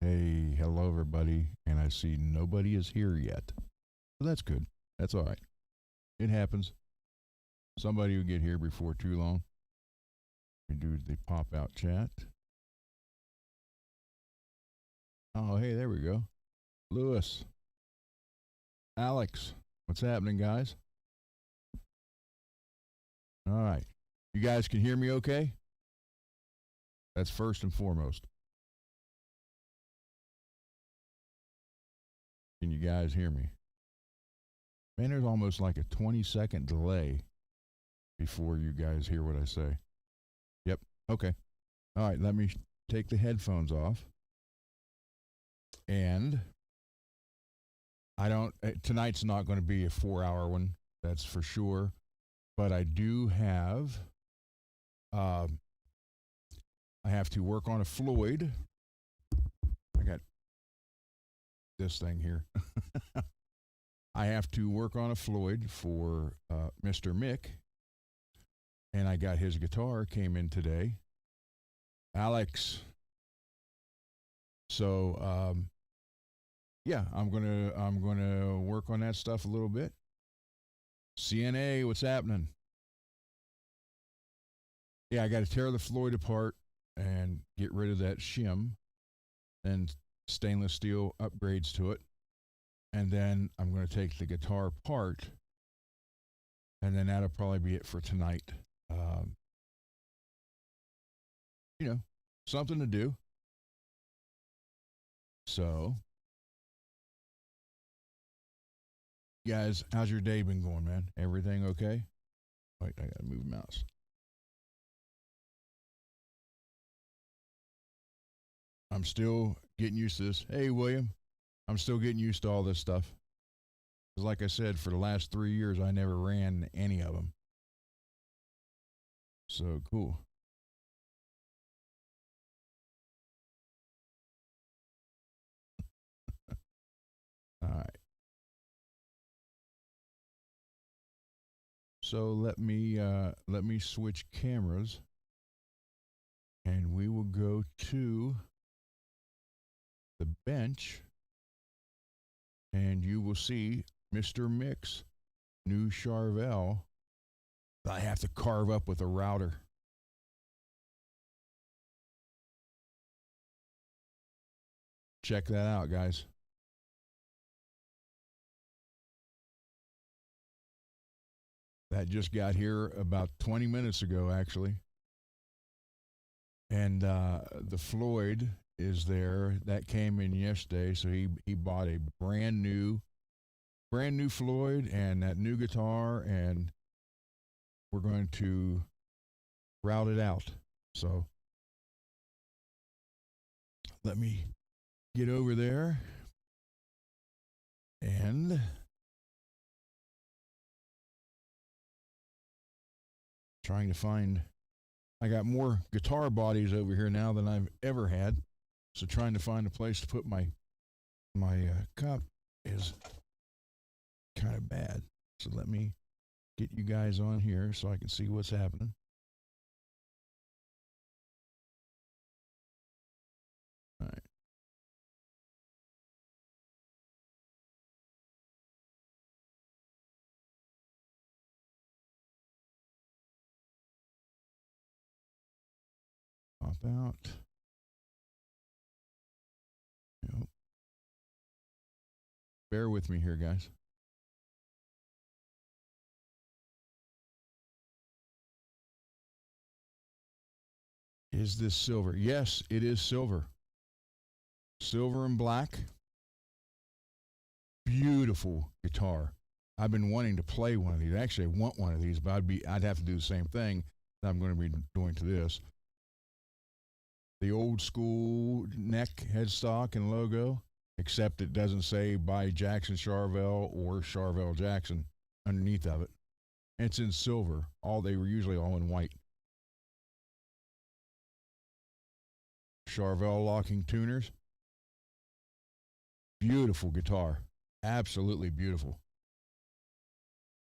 Hey, hello everybody, and I see nobody is here yet. So that's good. That's all right. It happens. Somebody will get here before too long. We do the pop out chat. Oh, hey, there we go. Lewis, Alex, what's happening, guys? All right. You guys can hear me okay? That's first and foremost. Can you guys hear me? Man, there's almost like a 20-second delay before you guys hear what I say. Yep. Okay. All right. Let me take the headphones off. And I don't, tonight's not going to be a 4 hour one. That's for sure. But I do have, um, I have to work on a Floyd. I got this thing here. I have to work on a Floyd for Mr. Mick. And I got his guitar, came in today. Alex. So, yeah, I'm gonna work on that stuff a little bit. CNA, what's happening? Yeah, I got to tear the Floyd apart and get rid of that shim and stainless steel upgrades to it. And then I'm going to take the guitar apart, and then that'll probably be it for tonight. Um, you know, something to do. So, guys, how's your day been going, man? Everything okay? Wait, I gotta move the mouse. I'm still getting used to this. Hey, William, I'm still getting used to all this stuff. Because, like I said, for the last 3 years, I never ran any of them. So cool. All right. So let me switch cameras, and we will go to the bench, and you will see Mr. Mick's new Charvel that I have to carve up with a router. Check that out, guys. That just got here about 20 minutes ago, actually. And the Floyd is there. That came in yesterday, so he bought a brand new Floyd and that new guitar, and we're going to route it out. So let me get over there and trying to find. I got more guitar bodies over here now than I've ever had. So trying to find a place to put my cup is kind of bad. So let me get you guys on here so I can see what's happening. All right. Pop out. Yep. Bear with me here, guys. Is this silver? Yes, it is silver. Silver and black. Beautiful guitar. I've been wanting to play one of these. Actually, I want one of these, but I'd have to do the same thing that I'm going to be doing to this. The old school neck headstock and logo, except it doesn't say by Jackson Charvel or Charvel Jackson underneath of it. And it's in silver. All they were usually all in white. Charvel locking tuners. Beautiful guitar. Absolutely beautiful.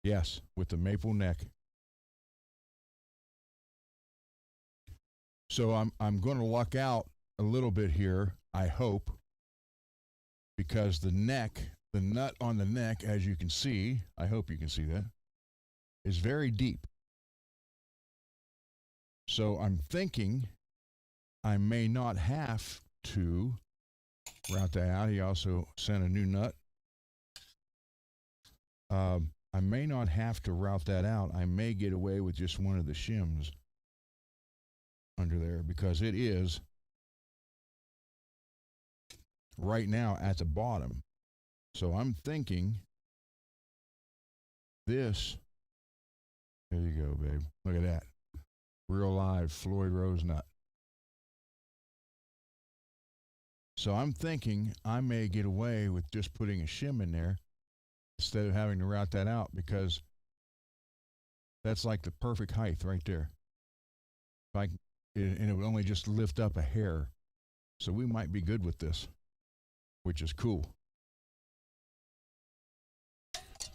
Yes, with the maple neck. So I'm going to luck out a little bit here, I hope, because the nut on the neck, as you can see, I hope you can see that, is very deep. So I'm thinking I may not have to route that out. He also sent a new nut. I may not have to route that out. I may get away with just one of the shims under there because it is right now at the bottom. So I'm thinking this, there you go, babe. Look at that. Real live Floyd Rose nut. So I'm thinking I may get away with just putting a shim in there instead of having to route that out because that's like the perfect height right there. And it would only just lift up a hair. So we might be good with this, which is cool.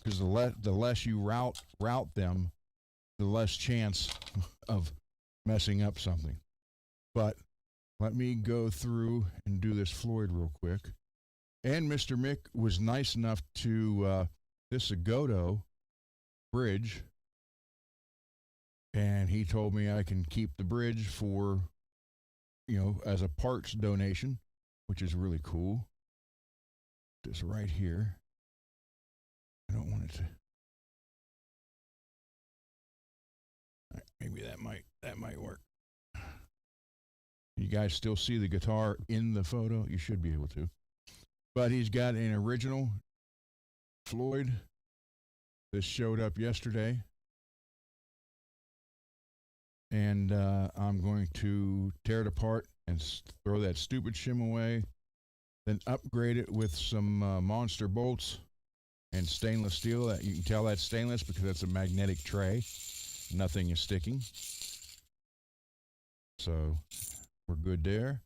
Because the less you route them, the less chance of messing up something. But let me go through and do this Floyd real quick. And Mr. Mick was nice enough to, this is a Godot bridge. And he told me I can keep the bridge for, as a parts donation, which is really cool. This right here. I don't want it to. Maybe that might work. You guys still see the guitar in the photo? You should be able to. But he's got an original Floyd. This showed up yesterday. And I'm going to tear it apart and throw that stupid shim away. Then upgrade it with some monster bolts and stainless steel. That you can tell that's stainless because that's a magnetic tray. Nothing is sticking. So we're good there,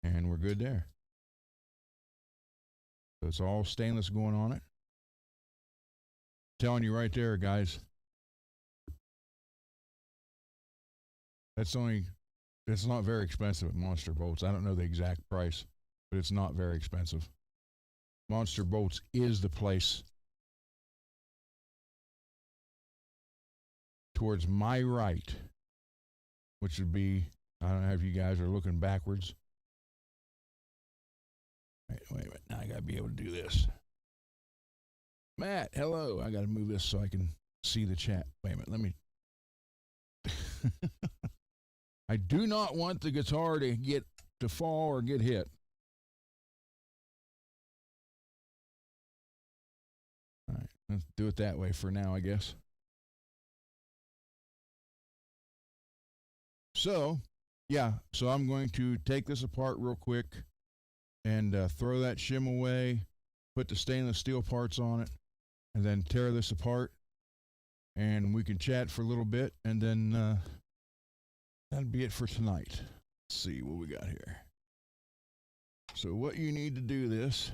and we're good there. So it's all stainless going on it. Telling you right there, guys. It's not very expensive at Monster Bolts. I don't know the exact price, but it's not very expensive. Monster Bolts is the place. Towards my right, which would be, I don't know if you guys are looking backwards. Wait a minute. Now I got to be able to do this. Matt, hello. I got to move this so I can see the chat. Wait a minute. Let me. I do not want the guitar to fall or get hit. All right. Let's do it that way for now, I guess. So, yeah, so I'm going to take this apart real quick and throw that shim away, put the stainless steel parts on it, and then tear this apart. And we can chat for a little bit, and then that'll be it for tonight. Let's see what we got here. So what you need to do this,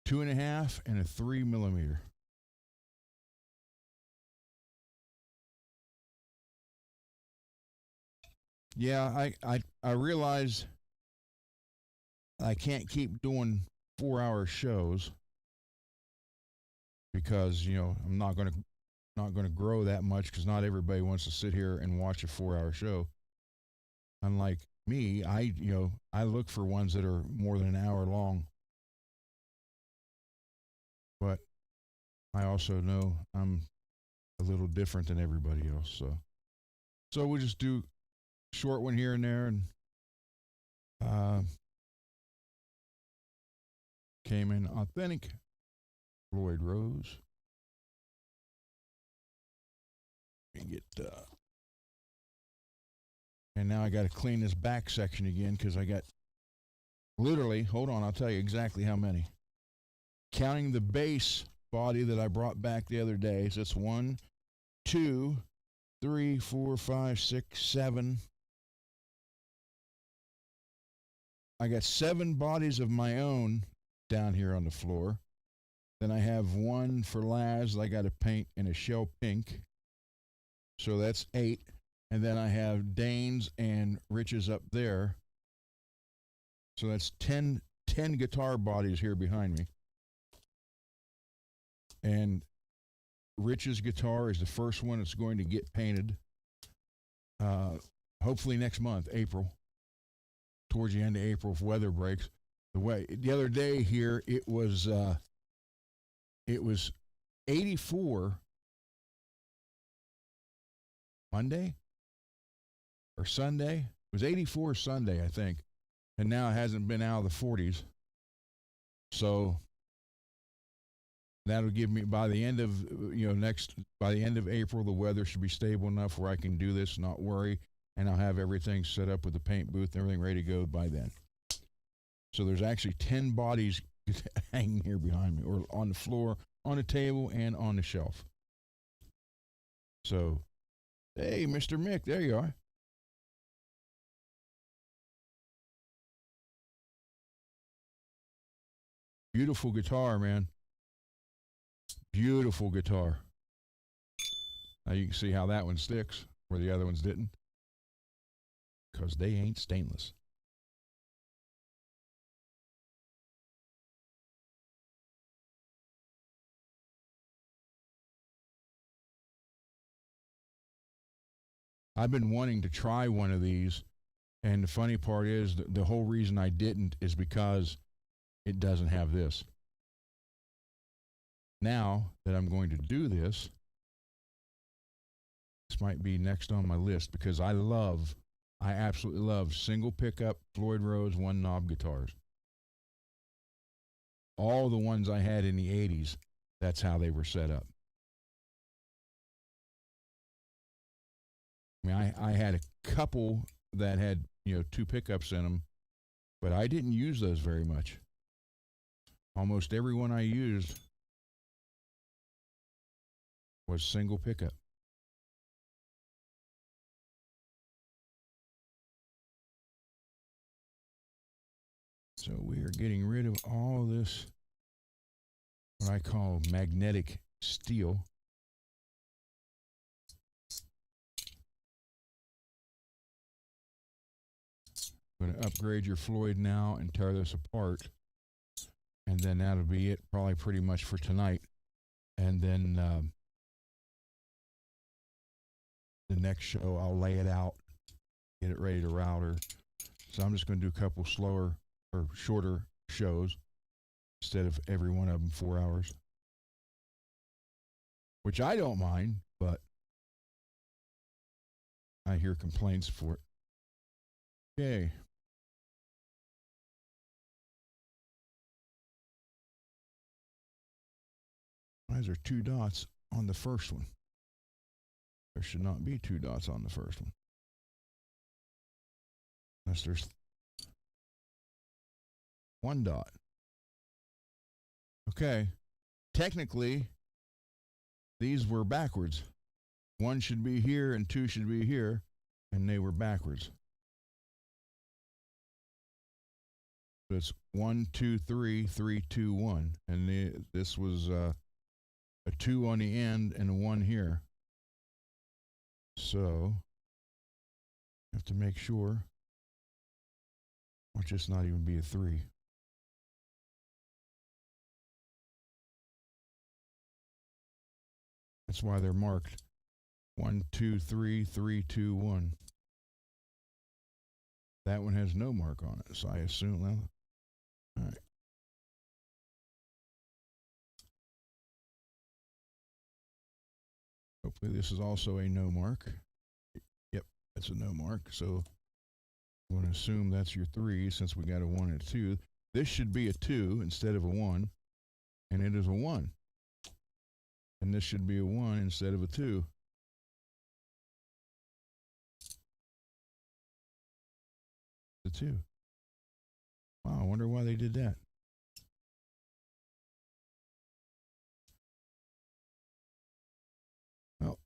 2.5 and a 3 millimeter. Yeah, I realize I can't keep doing 4-hour shows because I'm not going to grow that much because not everybody wants to sit here and watch a 4-hour show. Unlike me, I look for ones that are more than an hour long. But I also know I'm a little different than everybody else, so we'll just do short one here and there, and came in authentic Floyd Rose. And and now I got to clean this back section again because I got literally, hold on, I'll tell you exactly how many. Counting the base body that I brought back the other day, so it's 1, 2, 3, 4, 5, 6, 7. I got 7 bodies of my own down here on the floor. Then I have one for Laz I got to paint in a shell pink. So that's 8. And then I have Dane's and Rich's up there. So that's 10 10 guitar bodies here behind me. And Rich's guitar is the first one that's going to get painted. Hopefully next month, April, towards the end of April, if weather breaks. The other day here, it was 84 Monday or Sunday. It was 84 Sunday, I think, and now it hasn't been out of the 40s. So that'll give me by the end of by the end of April, the weather should be stable enough where I can do this, not worry, and I'll have everything set up with the paint booth and everything ready to go by then. So there's actually 10 bodies hanging here behind me, or on the floor, on the table, and on the shelf. So, hey, Mr. Mick, there you are. Beautiful guitar, man. Beautiful guitar. Now you can see how that one sticks where the other ones didn't. Because they ain't stainless. I've been wanting to try one of these, and the funny part is the whole reason I didn't is because it doesn't have this. Now that I'm going to do this, this might be next on my list because I absolutely love single pickup Floyd Rose one knob guitars. All the ones I had in the 80s, that's how they were set up. I mean, I had a couple that had, two pickups in them, but I didn't use those very much. Almost every one I used was single pickup. So we are getting rid of all this, what I call magnetic steel. I'm going to upgrade your Floyd now and tear this apart. And then that'll be it, probably pretty much for tonight. And then the next show, I'll lay it out, get it ready to router. So I'm just going to do a couple slower or shorter shows instead of every one of them 4 hours. Which I don't mind, but I hear complaints for it. Okay. Why is there 2 dots on the first one? There should not be 2 dots on the first one. Unless there's 1 dot. Okay. Technically, these were backwards. 1 should be here and 2 should be here, and they were backwards. So it's 1, 2, 3, 3, 2, 1. And this was a 2 on the end and a 1 here. So, I have to make sure. Or just not even be a 3. That's why they're marked 1, 2, 3, 3, 2, 1. That one has no mark on it, so I assume that. All right. Hopefully this is also a no mark. Yep, that's a no mark. So I'm going to assume that's your 3 since we got a 1 and a 2. This should be a 2 instead of a 1, and it is a 1. And this should be a 1 instead of a 2. The 2. Wow, I wonder why they did that. Well,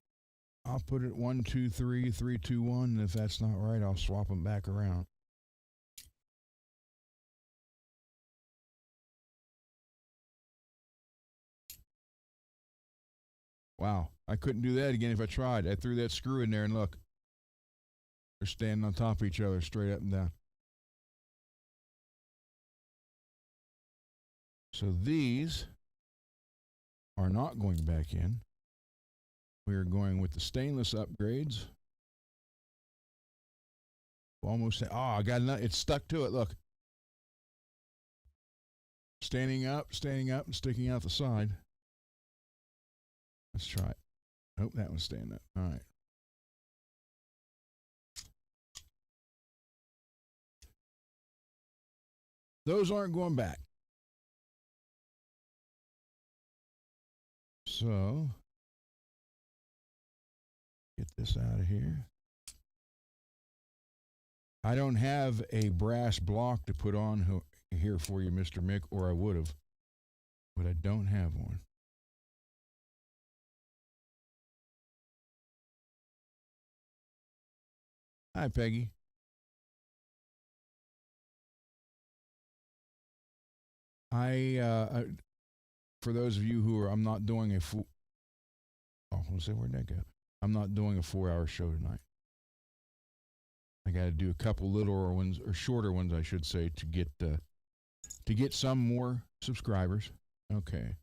I'll put it 1, 2, 3, 3, 2, 1, and if that's not right, I'll swap them back around. Wow, I couldn't do that again if I tried. I threw that screw in there and look. They're standing on top of each other straight up and down. So these are not going back in. We are going with the stainless upgrades. Almost. Oh, I got enough. It's stuck to it. Look. Standing up, and sticking out the side. Let's try it. Hope that one's staying up. All right. Those aren't going back. So, get this out of here. I don't have a brass block to put on here for you, Mr. Mick, or I would have, but I don't have one. Hi, Peggy. For those of you who are, I'm not doing a full. Oh, let's say where'd that go? I'm not doing a 4-hour show tonight. I got to do a couple littler ones or shorter ones, I should say, to get some more subscribers. Okay,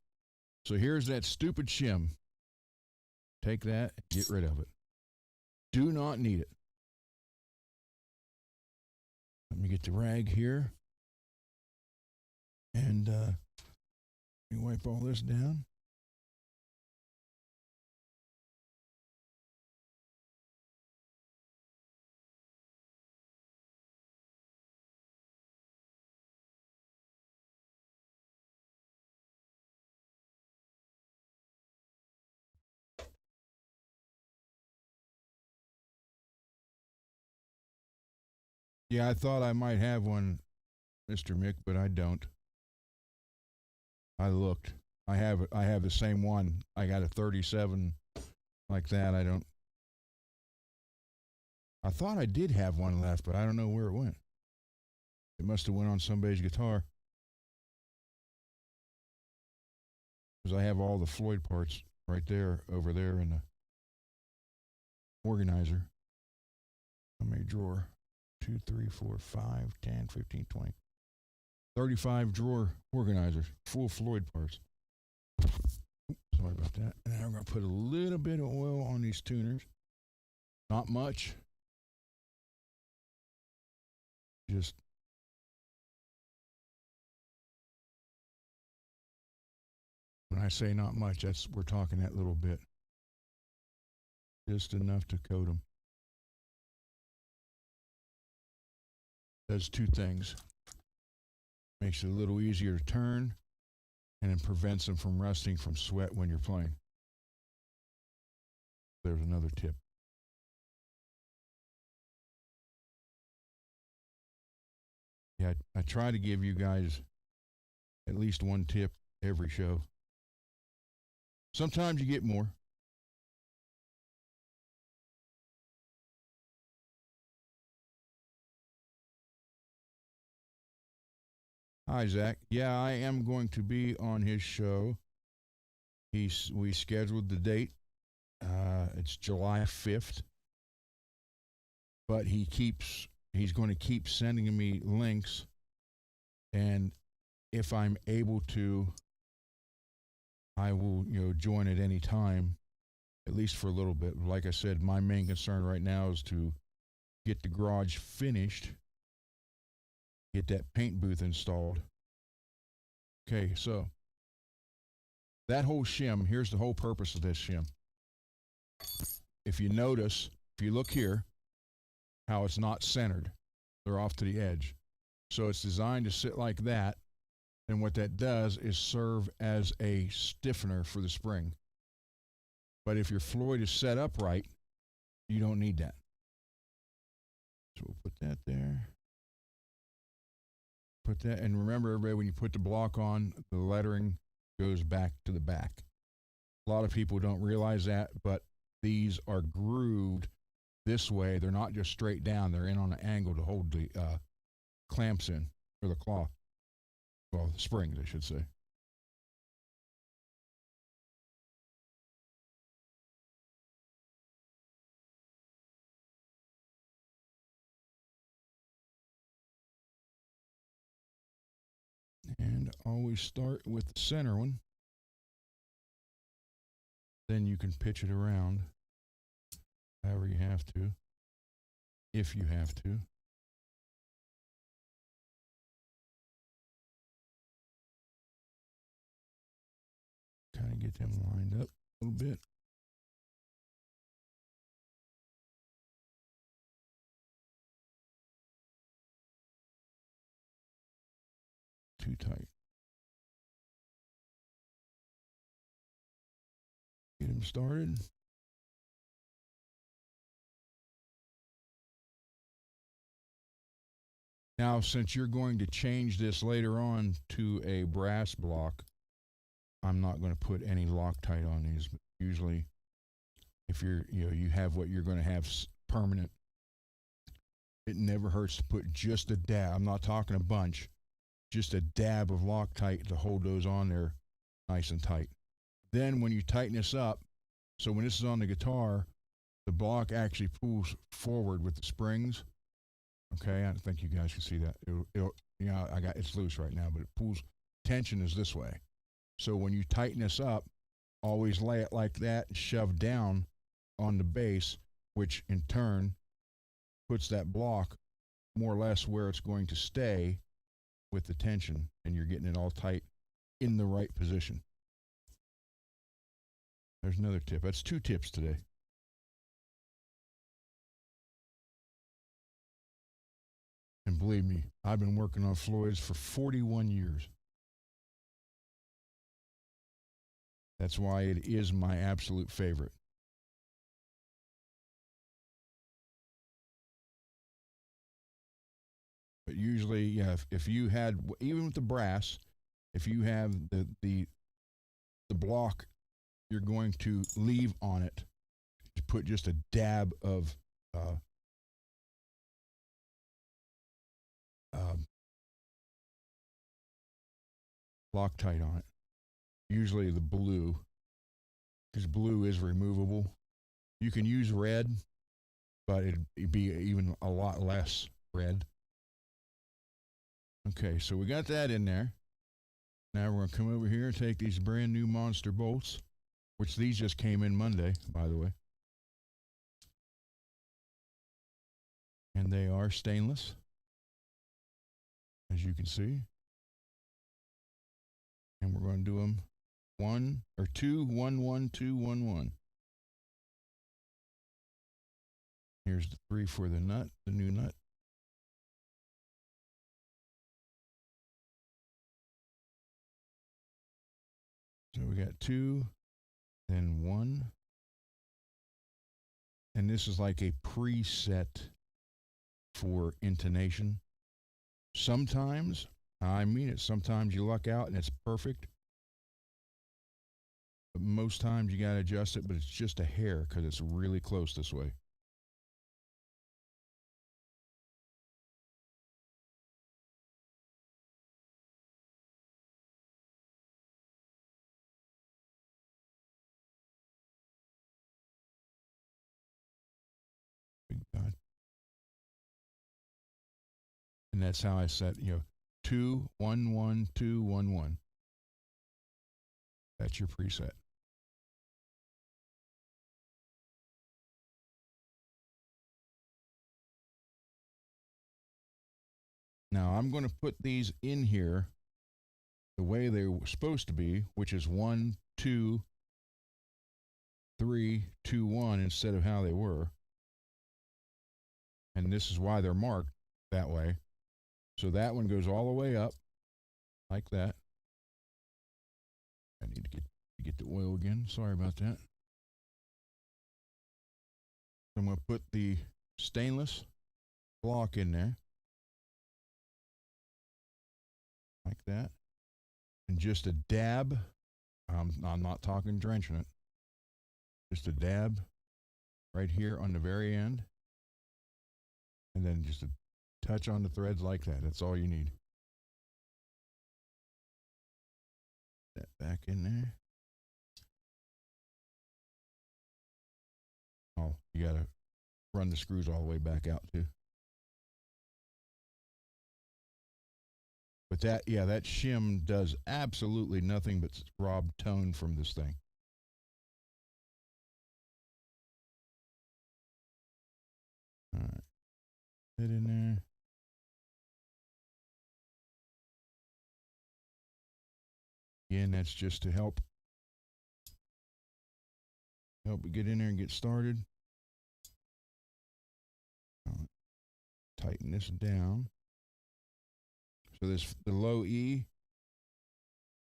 so here's that stupid shim. Take that, get rid of it. Do not need it. Let me get the rag here, and let me wipe all this down. Yeah, I thought I might have one, Mr. Mick, but I don't. I looked. I have the same one. I got a 37 like that. I thought I did have one left, but I don't know where it went. It must have went on somebody's guitar. Because I have all the Floyd parts right there, over there in the organizer. How many drawer? 2, 3, 4, 5, 10, 15, 20. 35 drawer organizers, full Floyd parts. Sorry about that. And now I'm going to put a little bit of oil on these tuners. Not much. Just when I say not much, we're talking that little bit. Just enough to coat them. Does two things. Makes it a little easier to turn, and it prevents them from rusting from sweat when you're playing. There's another tip. Yeah, I try to give you guys at least one tip every show. Sometimes you get more. Hi, Zach. Yeah, I am going to be on his show. We scheduled the date. It's July 5th. But he's going to keep sending me links. And if I'm able to, I will, join at any time, at least for a little bit. Like I said, my main concern right now is to get the garage finished, get that paint booth installed. Okay, so that whole shim, here's the whole purpose of this shim. If you notice, if you look here, how it's not centered, they're off to the edge. So it's designed to sit like that, and what that does is serve as a stiffener for the spring. But if your Floyd is set up right, you don't need that. So we'll put that there. Put that, and remember, everybody, when you put the block on, the lettering goes back to the back. A lot of people don't realize that, but these are grooved this way. They're not just straight down. They're in on an angle to hold the clamps in, or the cloth. Well, the springs, I should say. And always start with the center one. Then you can pitch it around however you have to, if you have to. Kind of get them lined up a little bit. Too tight. Get them started. Now, since you're going to change this later on to a brass block, I'm not going to put any Loctite on these. But usually, if you have what you're going to have permanent, it never hurts to put just a dab. I'm not talking a bunch, just a dab of Loctite to hold those on there nice and tight. Then when you tighten this up, so when this is on the guitar, the block actually pulls forward with the springs. Okay, I think you guys can see that. It's loose right now, but it pulls. Tension is this way. So when you tighten this up, always lay it like that and shove down on the bass, which in turn puts that block more or less where it's going to stay with the tension, and you're getting it all tight in the right position. There's another tip. That's 2 tips today. And believe me, I've been working on Floyd's for 41 years. That's why it is my absolute favorite. But usually, yeah, if you had, even with the brass, if you have the block you're going to leave on it, to put just a dab of Loctite on it. Usually the blue, because blue is removable. You can use red, but it'd be even a lot less red. Okay, so we got that in there. Now we're going to come over here and take these brand new monster bolts, which these just came in Monday, by the way. And they are stainless, as you can see. And we're going to do them 1 or 2, 1, 1, 2, 1, 1. Here's the 3 for the nut, the new nut. So we got 2, then 1. And this is like a preset for intonation. Sometimes, I mean it, sometimes you luck out and it's perfect. But most times you got to adjust it, but it's just a hair because it's really close this way. Big dot. And that's how I set, 2, 1, 1, 2, 1, 1. That's your preset. Now I'm going to put these in here the way they were supposed to be, which is 1, 2, 3, 2, 1 instead of how they were. And this is why they're marked that way. So that one goes all the way up like that. I need to get the oil again. Sorry about that. I'm going to put the stainless block in there like that, and just a dab. I'm not talking drenching it. Just a dab right here on the very end, and then just a touch on the threads like that. That's all you need. That back in there. Oh, you gotta run the screws all the way back out too. But But that, yeah, that shim does absolutely nothing but rob tone from this thing. All right, put it in there. Again, that's just to help it get in there and get started. Tighten this down. So the low E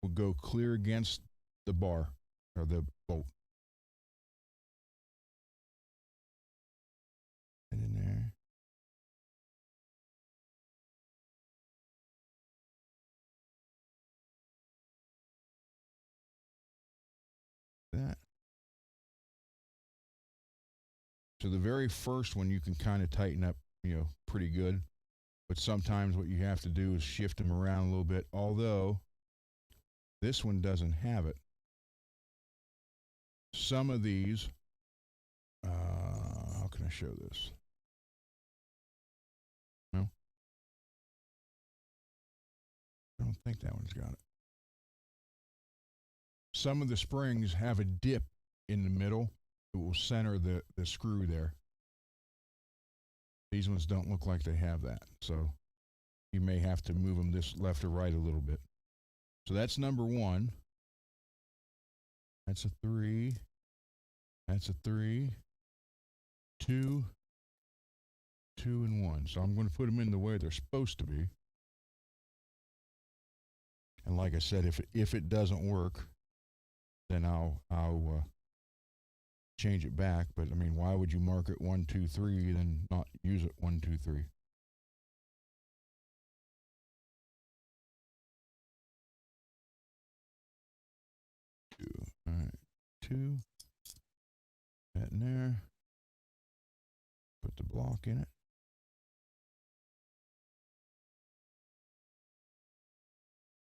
will go clear against the bar or the bolt. And in there. That. So the very first one you can kind of tighten up, pretty good. But sometimes what you have to do is shift them around a little bit, although this one doesn't have it. Some of these, how can I show this? No? I don't think that one's got it. Some of the springs have a dip in the middle. It will center the screw there. These ones don't look like they have that. So you may have to move them this left or right a little bit. So that's number one. That's a 3. That's a 3. 2. 2 and 1. So I'm going to put them in the way they're supposed to be. And like I said, if it doesn't work, then I'll change it back. But I mean, why would you mark it 1, 2, 3, then not use it 1, 2, 3? All right, 2. That in there. Put the block in it.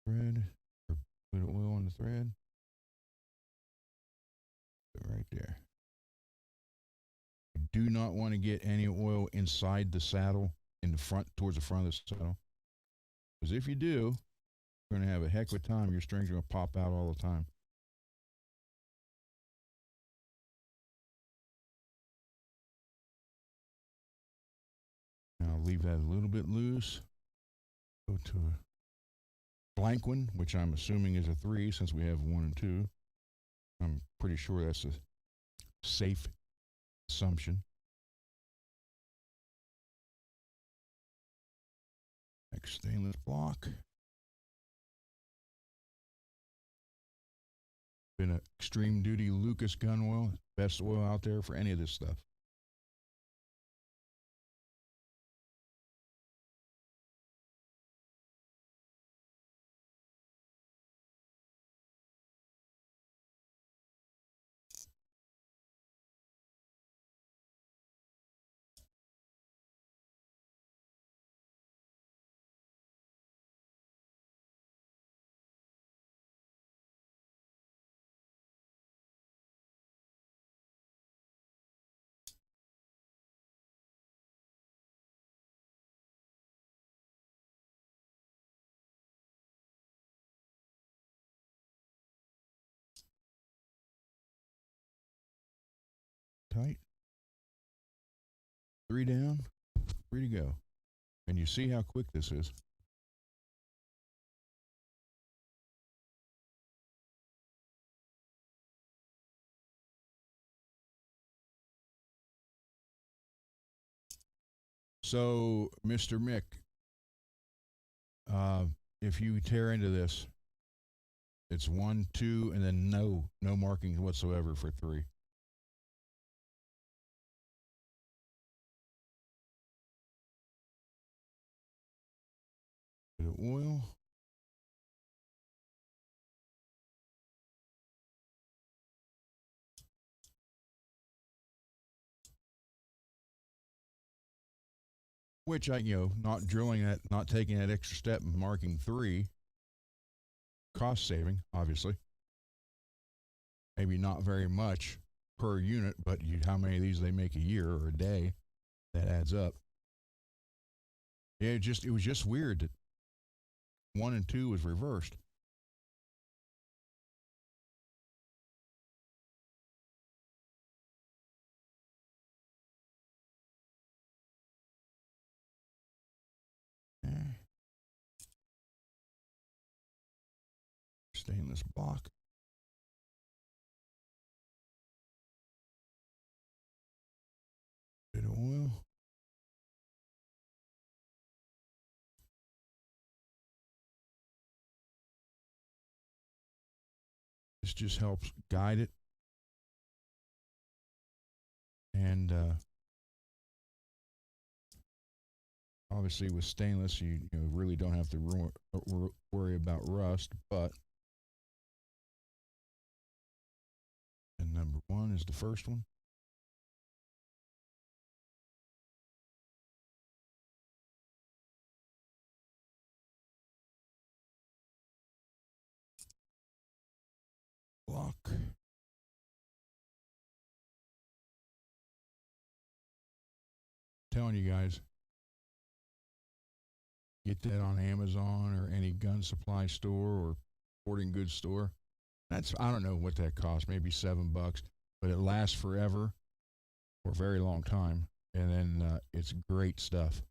Thread. Or put oil on the thread. Put it right there. You do not want to get any oil inside the saddle, in the front, towards the front of the saddle. Because if you do, you're going to have a heck of a time. Your strings are going to pop out all the time. Now I'll leave that a little bit loose. Go to a blank one, which I'm assuming is a 3 since we have 1 and 2. I'm pretty sure that's a safe assumption. Next stainless block. Been an extreme duty Lucas gun oil, best oil out there for any of this stuff. Tight. 3 down, 3 to go. And you see how quick this is. So, Mr. Mick, if you tear into this, it's 1, 2, and then no markings whatsoever for 3. Bit of oil. Which not drilling that, not taking that extra step and marking 3, cost saving, obviously. Maybe not very much per unit, but how many of these they make a year or a day, that adds up. Yeah, it was just weird that 1 and 2 was reversed. Okay. Stainless block. Bit of oil. This just helps guide it. And obviously with stainless, you really don't have to worry about rust, but and number 1 is the first one. Block. Telling you guys, get that on Amazon or any gun supply store or sporting goods store. That's, I don't know what that costs, maybe $7, but it lasts forever for a very long time. And then it's great stuff.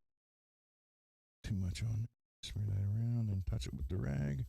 Too much on. Smear that around and touch it with the rag.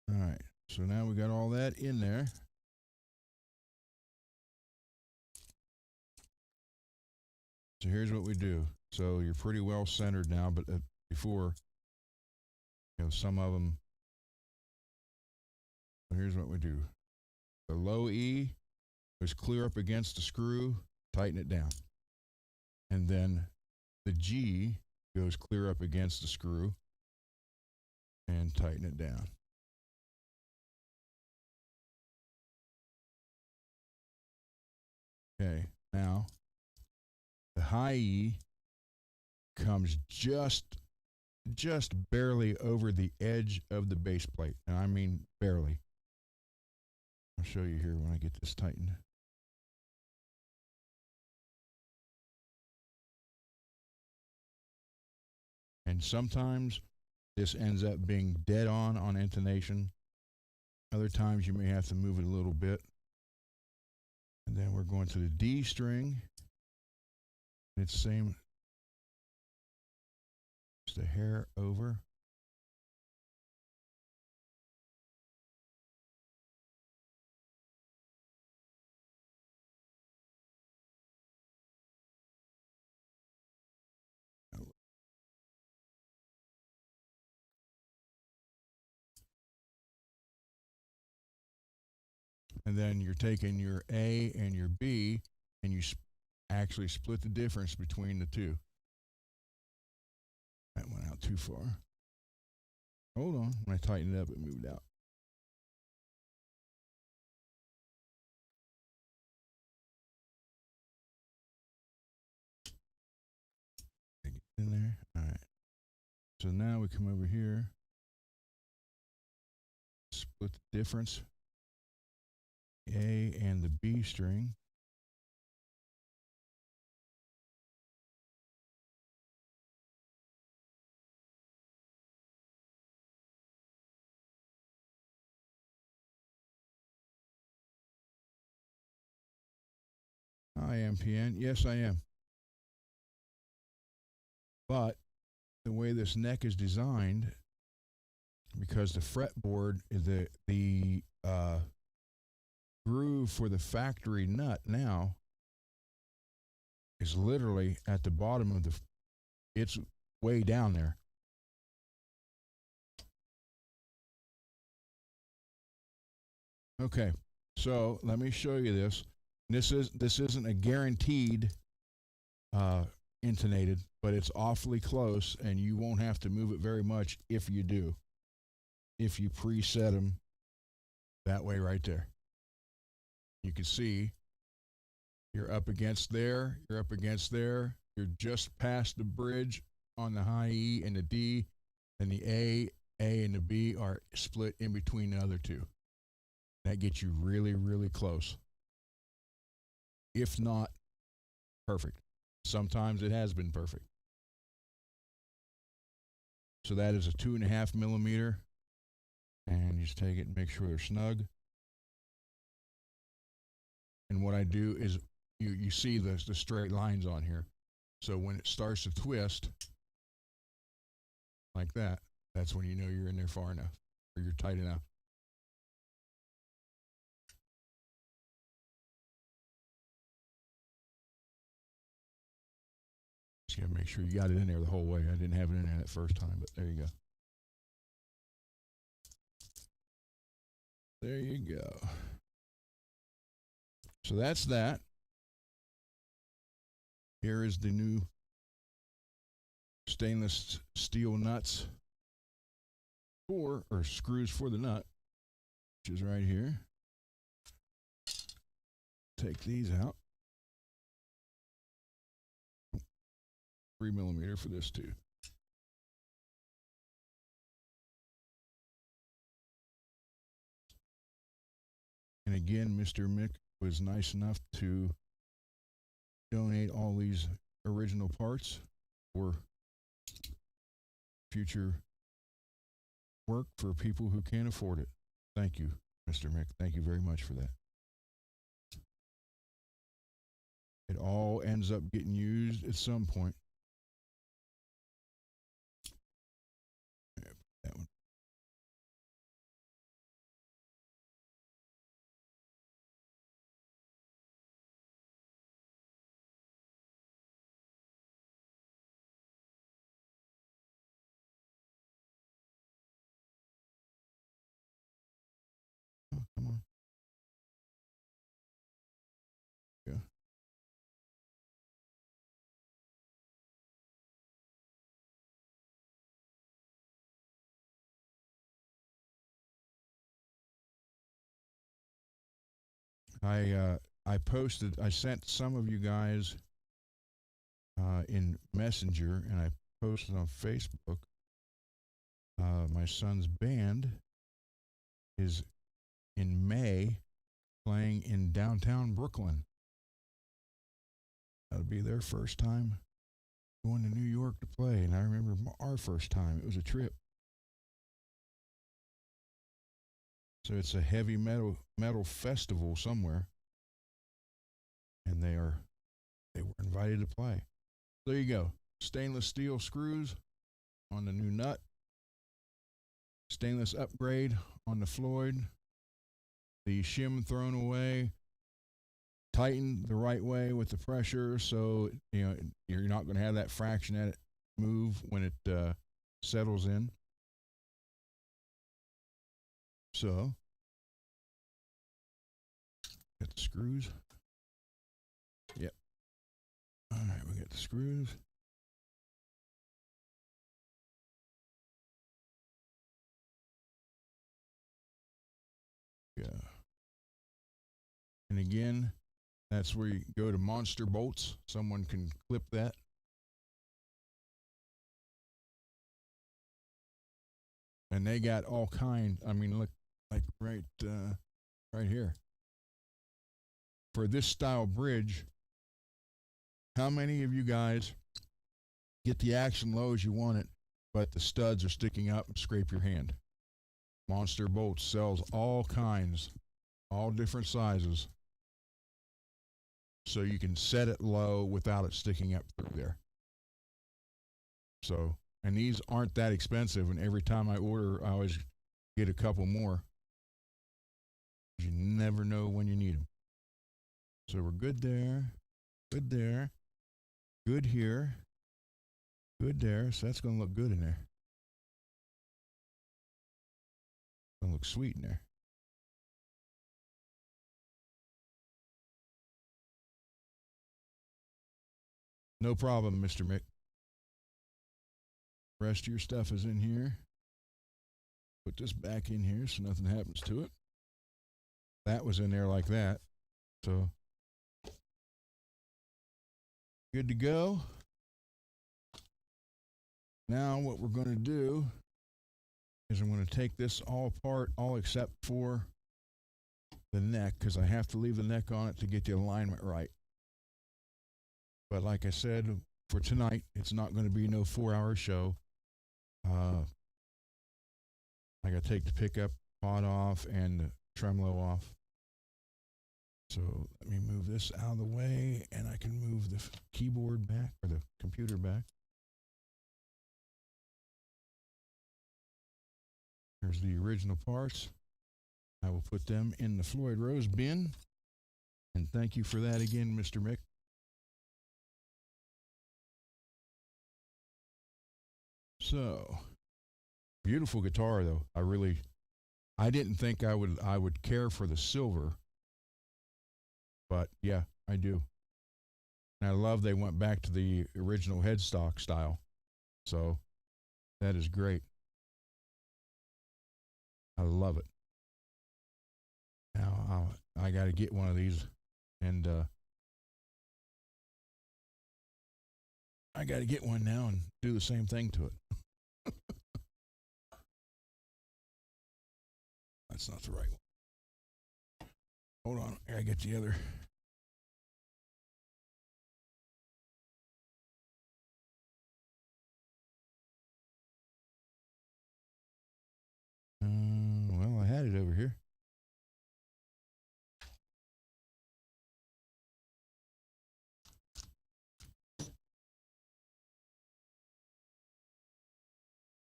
All right. So now we got all that in there. So here's what we do. So you're pretty well centered now, but before, some of them. So here's what we do. The low E is clear up against the screw, tighten it down. And then the G goes clear up against the screw and tighten it down. Okay, now the high E comes just barely over the edge of the base plate. And I mean barely. I'll show you here when I get this tightened. And sometimes this ends up being dead on intonation. Other times you may have to move it a little bit. And then we're going to the D string. It's the same, just a hair over. And then you're taking your A and your B, and you actually split the difference between the two. That went out too far. Hold on. When I tightened it up, it moved out. Get in there. All right. So now we come over here, split the difference, A and the B string. I am PN. Yes, I am. But the way this neck is designed, because the fretboard, the groove for the factory nut now is literally at the bottom of it's way down there. Okay, so let me show you this. This isn't a guaranteed uh, intonated, but it's awfully close, and you won't have to move it very much if you do. If you preset them that way right there, you can see you're up against there, you're up against there, you're just past the bridge on the high E and the D, and the A, and the B are split in between the other two. That gets you really, really close. If not perfect. Sometimes it has been perfect. So that is a 2.5 millimeter. And you just take it and make sure they're snug. And what I do is you see the straight lines on here. So when it starts to twist like that, that's when you know you're in there far enough or you're tight enough. Just gotta make sure you got it in there the whole way. I didn't have it in there that first time, but there you go. There you go. So that's that. Here is the new stainless steel nuts or screws for the nut, which is right here. Take these out. 3 millimeter for this too. And again, Mr. Mick was nice enough to donate all these original parts for future work for people who can't afford it. Thank you, Mr. Mick. Thank you very much for that. It all ends up getting used at some point. That one. Oh, come on. Yeah. I posted. I sent some of you guys in Messenger, and I posted on Facebook. My son's band is in May playing in downtown Brooklyn. That'll be their first time going to New York to play, and I remember our first time. It was a trip. So it's a heavy metal festival somewhere, and they were invited to play. There you go. Stainless steel screws on the new nut. Stainless upgrade on the Floyd. The shim thrown away. Tightened the right way with the pressure, so you're not going to have that fraction at it move when it settles in. So, got the screws. Yep. All right, we got the screws. Yeah. And again, that's where you go to monster bolts. Someone can clip that. And they got all kind. I mean, look, like right here. For this style bridge, how many of you guys get the action low as you want it, but the studs are sticking up and scrape your hand? Monster Bolts sells all kinds, all different sizes, so you can set it low without it sticking up through there. So, and these aren't that expensive, and every time I order, I always get a couple more. You never know when you need them. So we're good there, good there, good here, good there. So that's going to look good in there. Going to look sweet in there. No problem, Mr. Mick. Rest of your stuff is in here. Put this back in here so nothing happens to it. That was in there like that. So good to go. Now what we're going to do is I'm going to take this all apart, all except for the neck, because I have to leave the neck on it to get the alignment right. But like I said, for tonight, it's not going to be no 4-hour show. I got to take the pickup pod off and the tremolo off. So let me move this out of the way, and I can move the keyboard back, or the computer back. Here's the original parts. I will put them in the Floyd Rose bin. And thank you for that again, Mr. Mick. So, beautiful guitar though. I didn't think I would care for the silver. But yeah, I do. And I love they went back to the original headstock style. So, that is great. I love it. Now I got to get one of these, and I got to get one now and do the same thing to it. That's not the right one. Hold on, I gotta get the other. Well, I had it over here.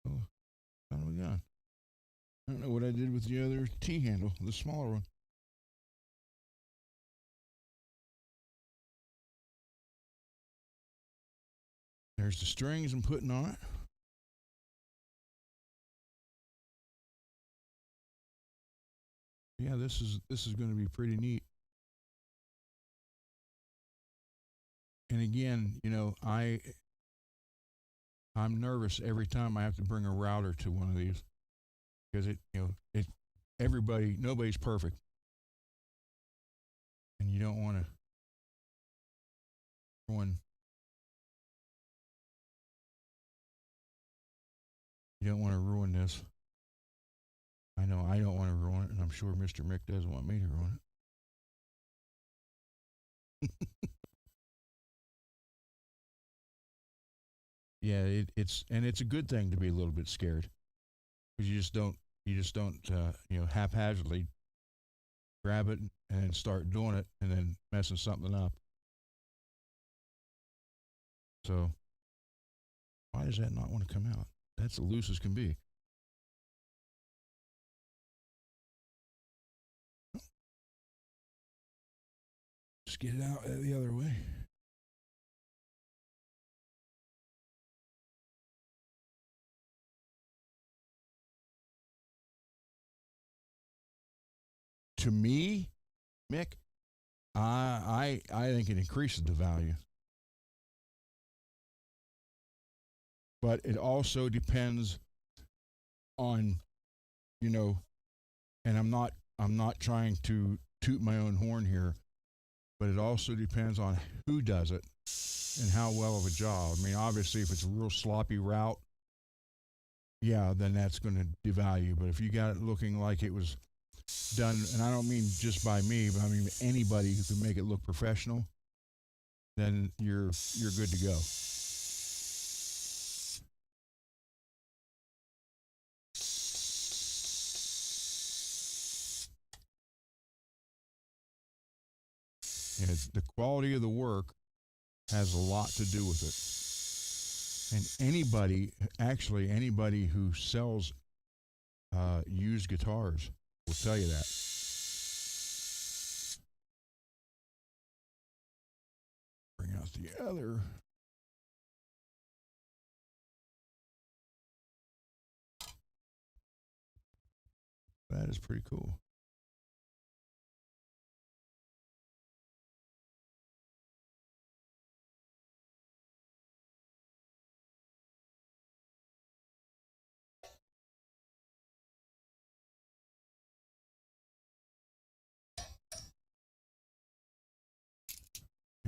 Oh, finally gone. I don't know what I did with the other T handle, the smaller one. There's the strings I'm putting on it. Yeah, this is going to be pretty neat. And again, I'm nervous every time I have to bring a router to one of these, because nobody's perfect, and you don't want to ruin you don't want to ruin this. I know I don't want to ruin it, and I'm sure Mr. Mick doesn't want me to ruin it. Yeah, it's a good thing to be a little bit scared, because you just don't haphazardly grab it and start doing it and then messing something up. So why does that not want to come out? That's the loose as can be. Just get it out the other way. To me, Mick, I think it increases the value, but it also depends on you know, and I'm not trying to toot my own horn here, but it also depends on who does it and how well of a job. I mean, obviously, if it's a real sloppy route, yeah, then that's going to devalue. But if you got it looking like it was done, and I don't mean just by me, but I mean anybody who can make it look professional, then you're good to go. And the quality of the work has a lot to do with it. And anybody who sells used guitars will tell you that. Bring out the other. That is pretty cool.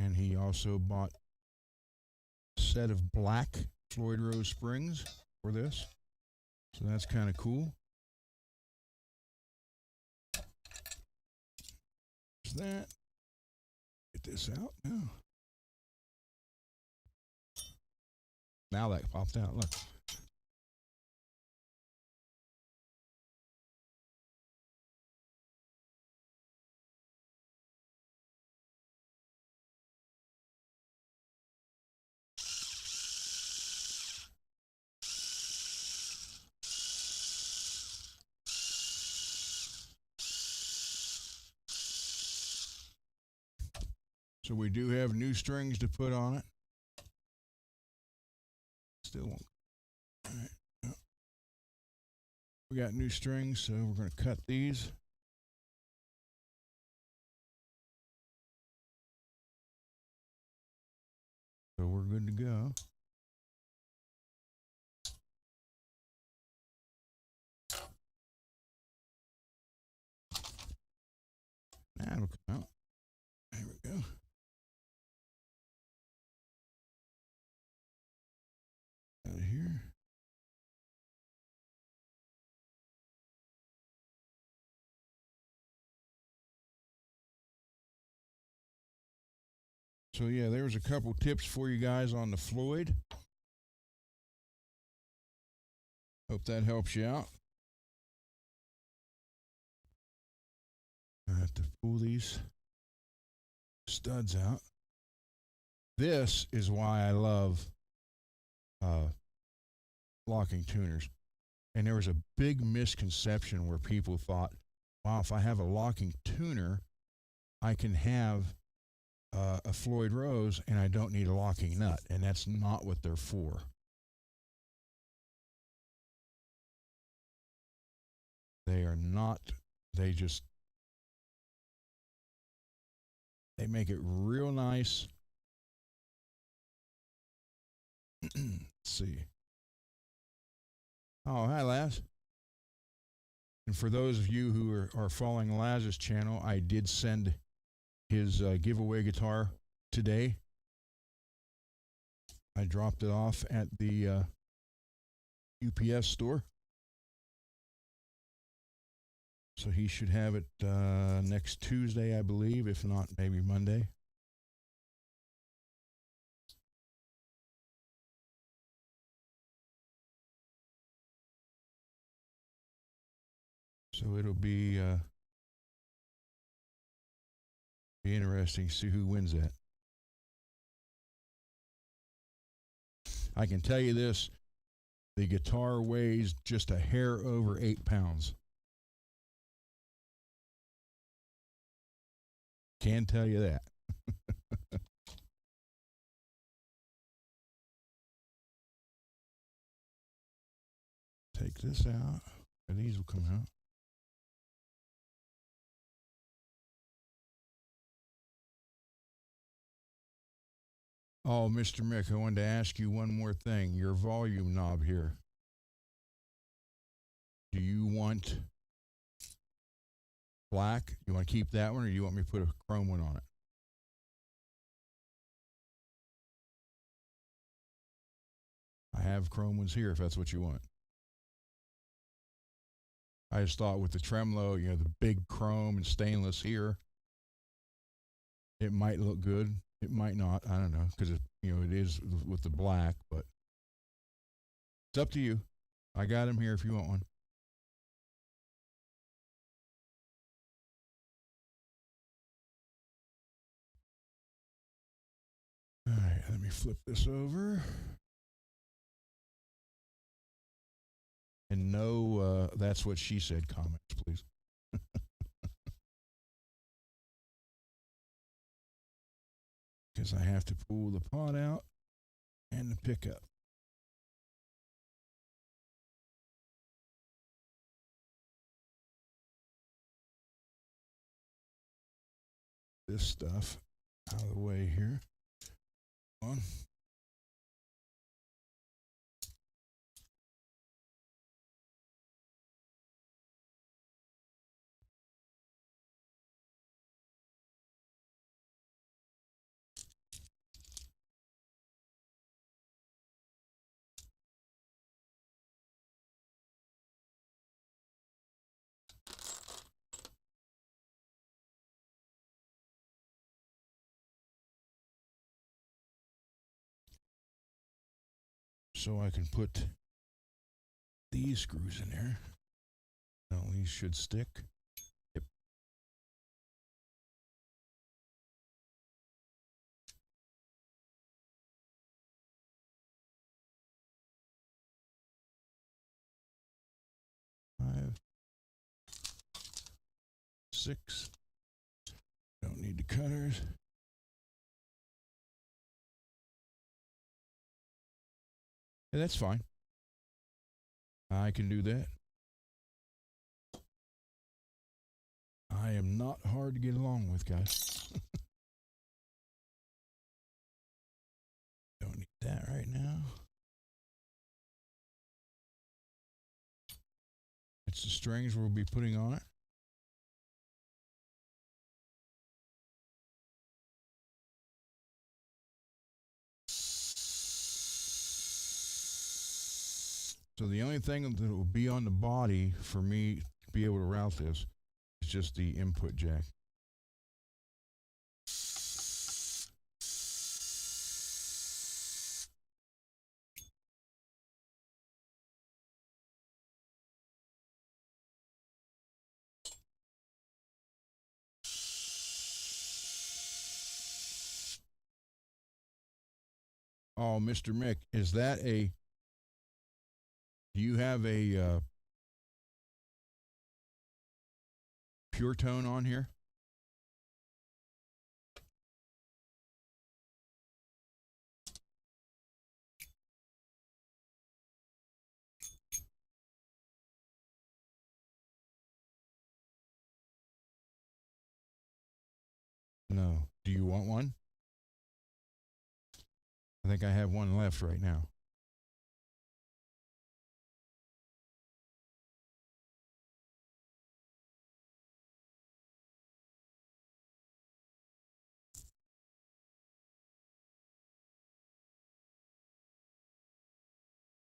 And he also bought a set of black Floyd Rose springs for this. So that's kind of cool. There's that. Get this out now. Now that popped out. Look. So we do have new strings to put on it. Still won't. All right. No. We got new strings, so we're going to cut these. So we're good to go. That'll come out. There we go. Out of here. So yeah, there was a couple tips for you guys on the Floyd. Hope that helps you out. I have to pull these studs out. This is why I love locking tuners. And there was a big misconception where people thought, wow, if I have a locking tuner, I can have a Floyd Rose and I don't need a locking nut. And that's not what they're for. They are not, they make it real nice. Let's see. Oh, hi, Laz. And for those of you who are following Laz's channel, I did send his giveaway guitar today. I dropped it off at the UPS store. So he should have it next Tuesday, I believe, if not maybe Monday. So it'll be interesting to see who wins that. I can tell you this, the guitar weighs just a hair over 8 pounds. Can tell you that. Take this out, and these will come out. Oh, Mr. Mick, I wanted to ask you one more thing. Your volume knob here. Do you want black? You want to keep that one, or do you want me to put a chrome one on it? I have chrome ones here if that's what you want. I just thought with the tremolo, you know, the big chrome and stainless here, it might look good. It might not. I don't know, because it is with the black, but it's up to you. I got them here if you want one. All right, let me flip this over. And no, that's what she said comments, please. Because I have to pull the pot out and the pickup. This stuff out of the way here. On. so I can put these screws in there. Now these should stick. Yep. Five, six. Don't need the cutters. Yeah, that's fine. I can do that. I am not hard to get along with, guys. Don't need that right now. It's the strings we'll be putting on it. So the only thing that will be on the body for me to be able to route this is just the input jack. Oh, Mr. Mick, is that a? Do you have a pure tone on here? No. Do you want one? I think I have one left right now.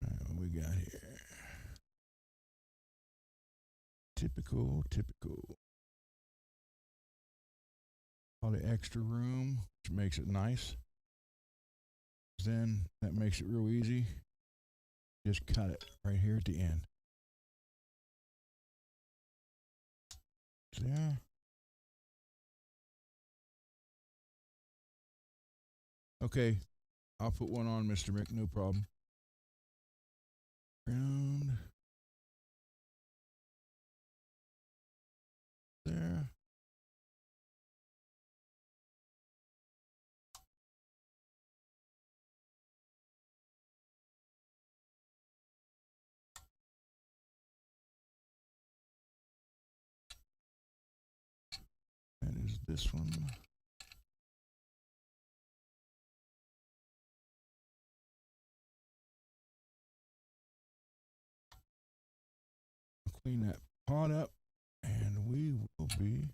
All right, what we got here? Typical, typical. All the extra room, which makes it nice. Then that makes it real easy. Just cut it right here at the end. There. Okay, I'll put one on, Mr. Mick, no problem. Ground. There. That is this one. Clean that pot up, and we will be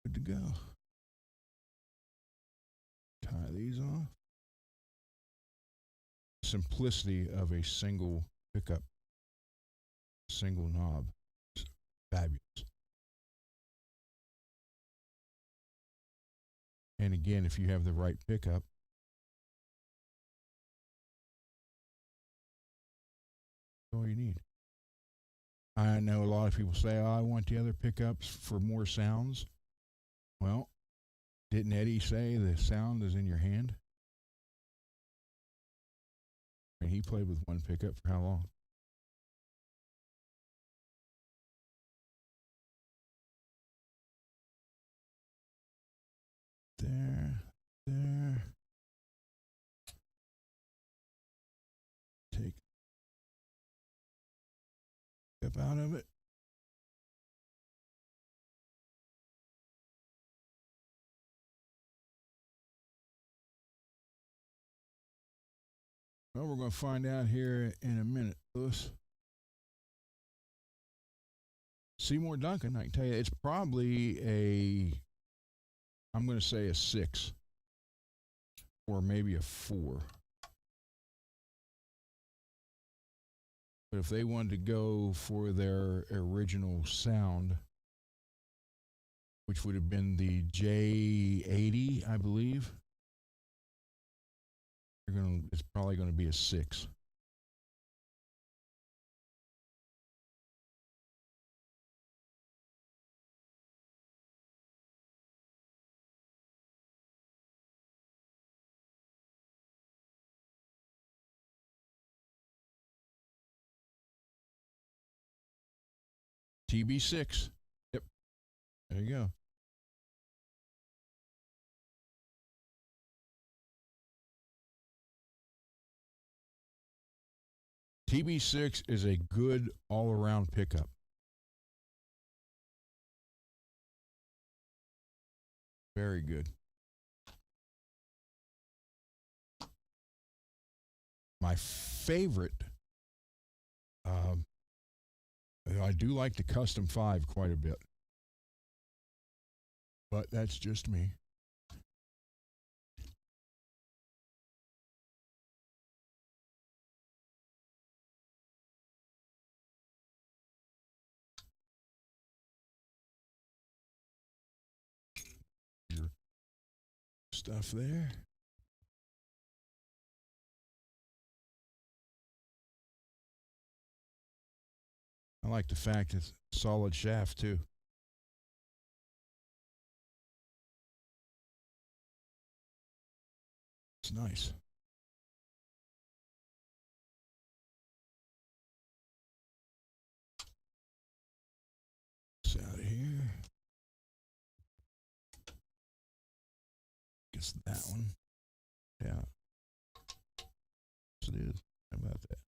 good to go. Tie these off. Simplicity of a single pickup, single knob. It's fabulous. And again, if you have the right pickup, that's all you need. I know a lot of people say, oh, I want the other pickups for more sounds. Well, didn't Eddie say the sound is in your hand? And he played with one pickup for how long? There, there. Take up out of it. Well, we're going to find out here in a minute, Lewis. Seymour Duncan, I can tell you, it's probably I'm going to say a 6 or maybe a 4. But if they wanted to go for their original sound, which would have been the J80, I believe, It's probably going to be a 6. TB6. Yep. There you go. TB6 is a good all around pickup. Very good. My favorite, um, I do like the Custom 5 quite a bit, but that's just me. Your stuff there. I like the fact it's solid shaft too. It's nice. It's out of here. Guess that one. Yeah. Yes, it is. How about that?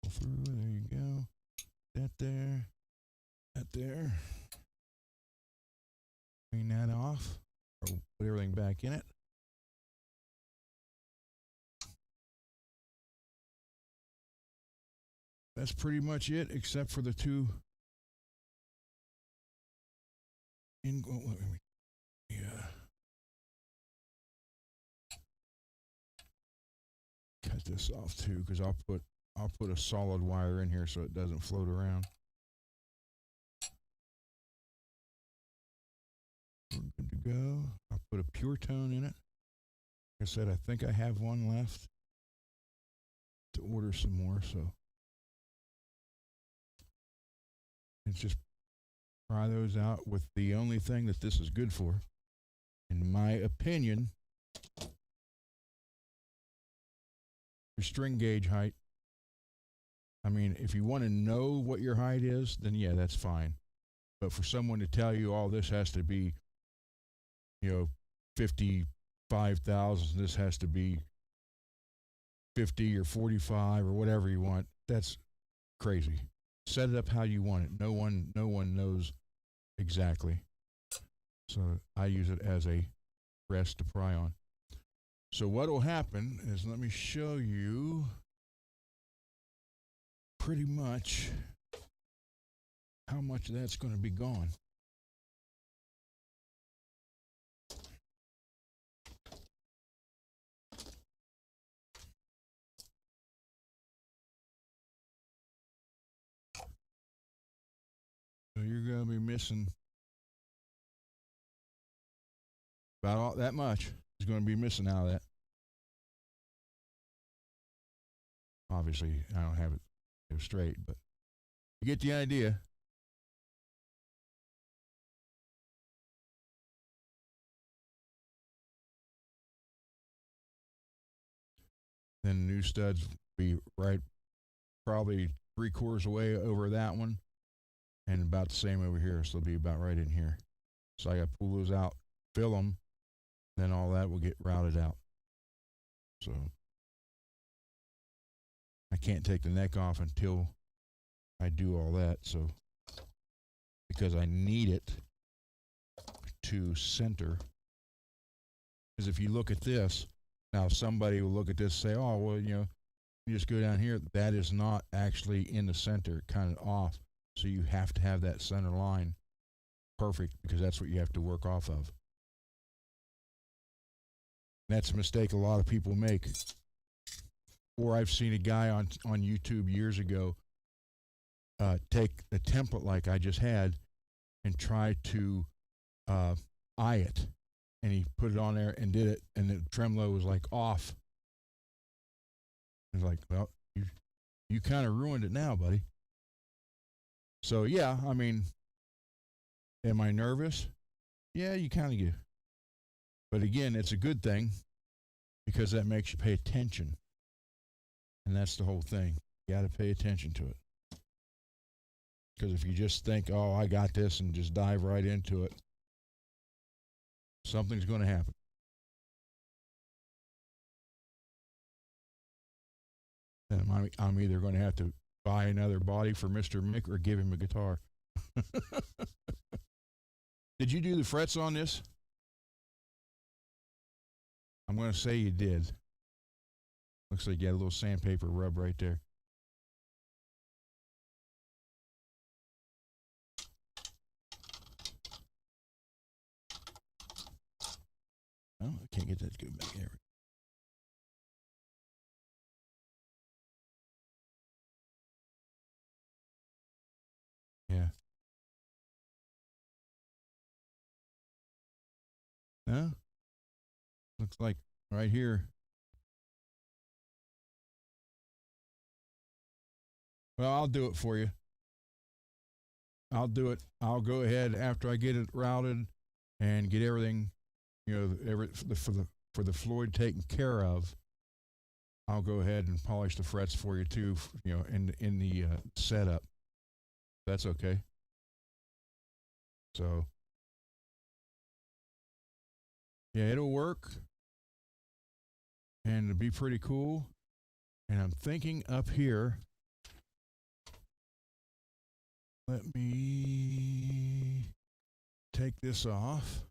Go through. There you go. That there. That there. Clean that off. Or put everything back in it. That's pretty much it, except for the two. Yeah. Cut this off too, because I'll put a solid wire in here so it doesn't float around. We're good to go. I'll put a pure tone in it. Like I said, I think I have one left to order some more, so it's just try those out with the only thing that this is good for, in my opinion, your string gauge height. I mean, if you want to know what your height is, then yeah, that's fine. But for someone to tell you all this has to be, 55,000, this has to be 50 or 45 or whatever you want, that's crazy. Set it up how you want it. No one knows exactly. So I use it as a rest to pry on. So what will happen is, let me show you pretty much how much that's going to be gone. So you're going to be missing about all that much is going to be missing out of that. Obviously, I don't have it straight, but you get the idea. Then the new studs will be right, probably 3/4 away over that one, and about the same over here. So they'll be about right in here. So I got to pull those out, fill them, then all that will get routed out. So I can't take the neck off until I do all that. So because I need it to center. Because if you look at this, now somebody will look at this and say, oh, well, you just go down here. That is not actually in the center, kind of off. So you have to have that center line perfect, because that's what you have to work off of. That's a mistake a lot of people make. Or I've seen a guy on YouTube years ago take a template like I just had and try to uh, eye it. And he put it on there and did it, and the tremolo was like off. He's like, well, you kind of ruined it now, buddy. So yeah, I mean, am I nervous? Yeah, you kind of get. But again, it's a good thing because that makes you pay attention. And that's the whole thing. You got to pay attention to it. Because if you just think, oh, I got this, and just dive right into it, something's going to happen. And I'm either going to have to buy another body for Mr. Mick or give him a guitar. Did you do the frets on this? I'm going to say you did. Looks like you got a little sandpaper rub right there. Oh, I can't get that to go back there. Yeah. No? Looks like right here. Well, I'll do it for you. I'll do it. I'll go ahead after I get it routed and get everything, for the Floyd taken care of. I'll go ahead and polish the frets for you too, in the setup. That's okay. So, yeah, it'll work, and it'll be pretty cool. And I'm thinking up here. Let me take this off.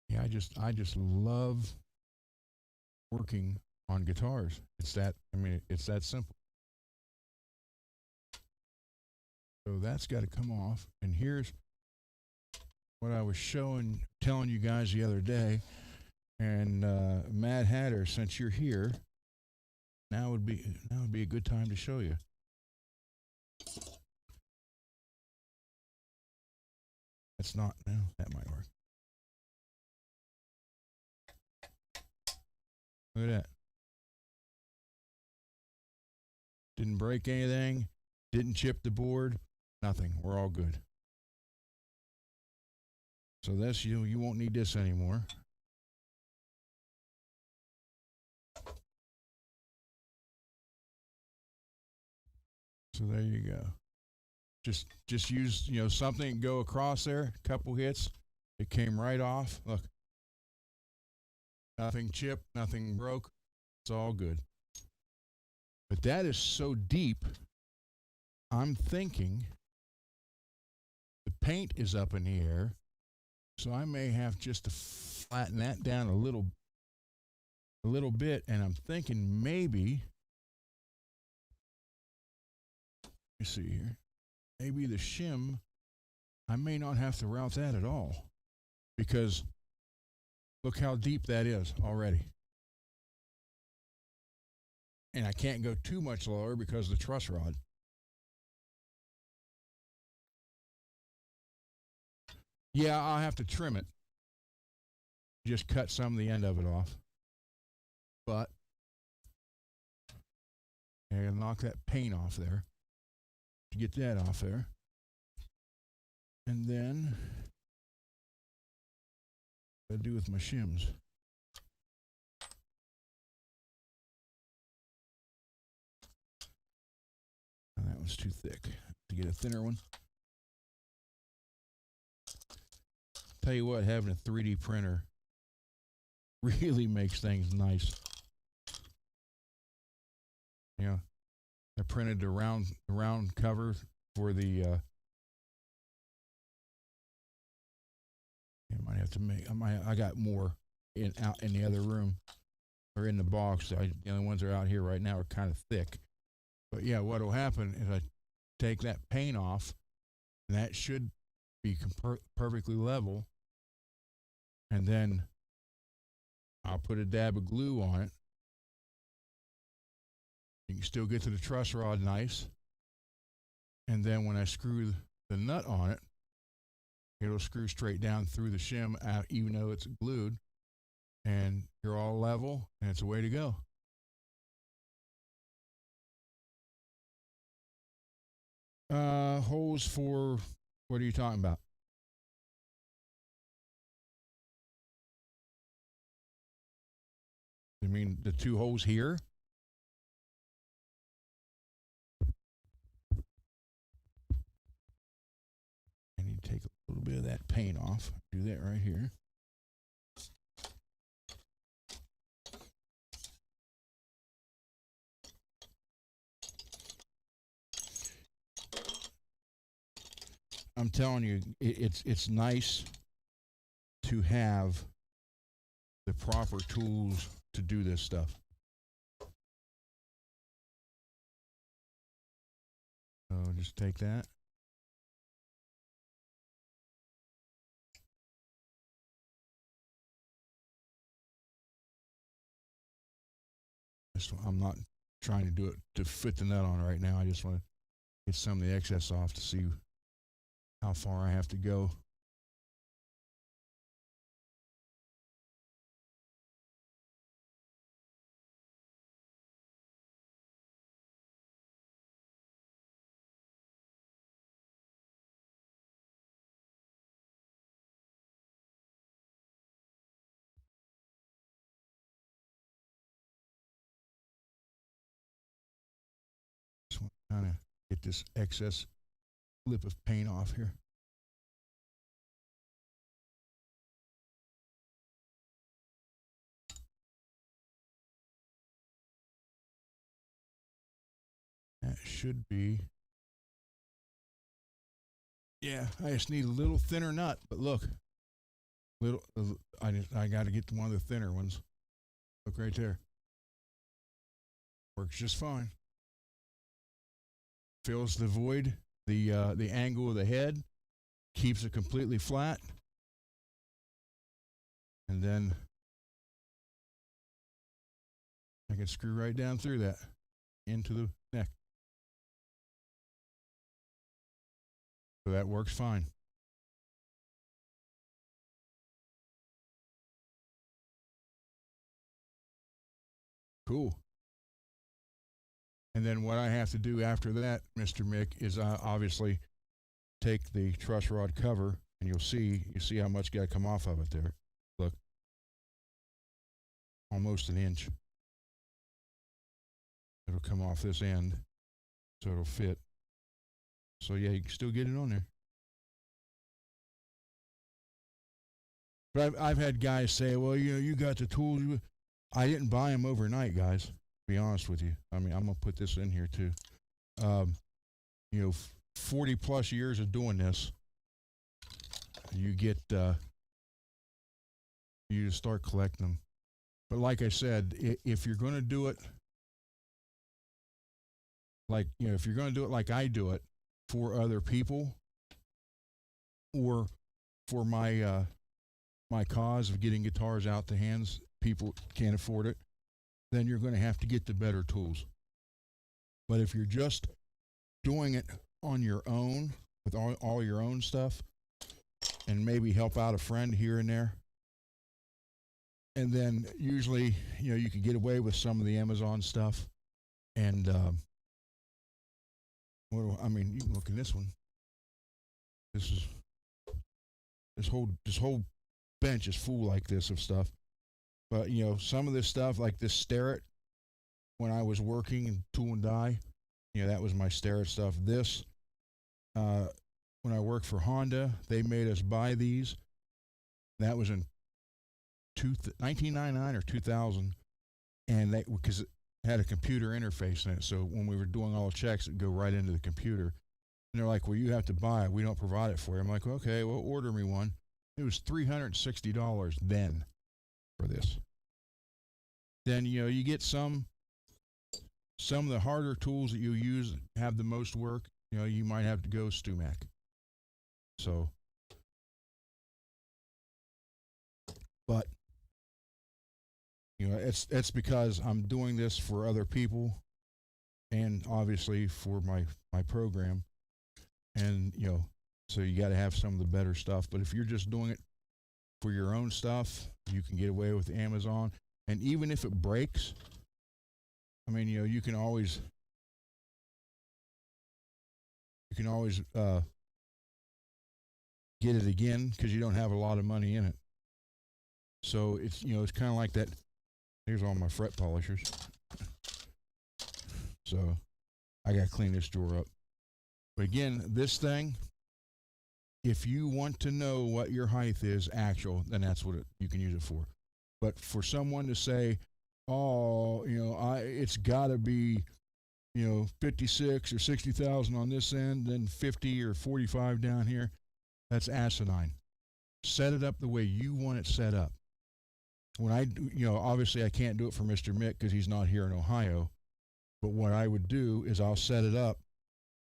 Yeah, I just love working on guitars. It's that simple. So that's got to come off. And here's what I was telling you guys the other day. And Mad Hatter, since you're here, now would be a good time to show you. That's not no, that might work. Look at that. Didn't break anything. Didn't chip the board. Nothing. We're all good. So that's you won't need this anymore. So there you go. Just use, something, go across there, couple hits. It came right off. Look. Nothing chipped, nothing broke. It's all good. But that is so deep. I'm thinking the paint is up in the air, so I may have just to flatten that down a little bit, and I'm thinking maybe, let me see here, maybe the shim, I may not have to route that at all, because look how deep that is already. And I can't go too much lower because of the truss rod. Yeah, I'll have to trim it. Just cut some of the end of it off. But I gotta knock that paint off there to get that off there. And then what do I do with my shims? Oh, that one's too thick. To get a thinner one. Tell you what, having a 3D printer really makes things nice. Yeah, I printed the round cover for the. I might have to make. I got more out in the other room, or in the box. The only ones that are out here right now are kind of thick. But yeah, what will happen is I take that paint off, and that should be perfectly level, and then I'll put a dab of glue on it. You can still get to the truss rod nice, and then when I screw the nut on it, it'll screw straight down through the shim out, even though it's glued, and you're all level, and it's a way to go. Holes for, what are you talking about? You mean the two holes here? I need to take a little bit of that paint off. Do that right here. I'm telling you, it's nice to have the proper tools to do this stuff. So just take that. I'm not trying to do it to fit the nut on right now. I just want to get some of the excess off to see how far I have to go. Just want to kind of get this excess lip of paint off here. That should be. Yeah, I just need a little thinner nut, but look, I got to get one of the thinner ones. Look right there. Works just fine. Fills the void, the angle of the head, keeps it completely flat, and then I can screw right down through that into the neck. So that works fine. Cool. And then what I have to do after that, Mr. Mick, is obviously take the truss rod cover, and you see how much got to come off of it there. Look, almost an inch. It'll come off this end, so it'll fit. So yeah, you can still get it on there. But I've had guys say, well, you got the tools. I didn't buy them overnight, guys. To be honest with you. I mean, I'm gonna put this in here too. 40 plus years of doing this, you get you start collecting them. But like I said, if you're going to do it if you're going to do it like I do it for other people, or for my my cause of getting guitars out to hands people can't afford it, then you're going to have to get the better tools. But if you're just doing it on your own with all your own stuff, and maybe help out a friend here and there, and then usually you can get away with some of the Amazon stuff. And you can look in this one. This whole bench is full like this of stuff. But some of this stuff, like this Starrett, when I was working in tool and die, that was my Starrett stuff. This, when I worked for Honda, they made us buy these. That was in 1999 or 2000, and because it had a computer interface in it, so when we were doing all the checks, it'd go right into the computer. And they're like, well, you have to buy it. We don't provide it for you. I'm like, okay, well, order me one. It was $360 then for this. Then, you get some Some of the harder tools that you use have the most work. You might have to go Stumac. So, but it's because I'm doing this for other people, and obviously for my program, and so you got to have some of the better stuff. But if you're just doing it for your own stuff, you can get away with Amazon. And even if it breaks, I mean, you can always get it again because you don't have a lot of money in it. So it's kind of like that. Here's all my fret polishers. So I got to clean this drawer up. But again, this thing, if you want to know what your height is actual, then that's what you can use it for. But for someone to say, oh, it's got to be, 56 or 60,000 on this end, then 50 or 45 down here, that's asinine. Set it up the way you want it set up. When obviously I can't do it for Mr. Mick because he's not here in Ohio. But what I would do is I'll set it up,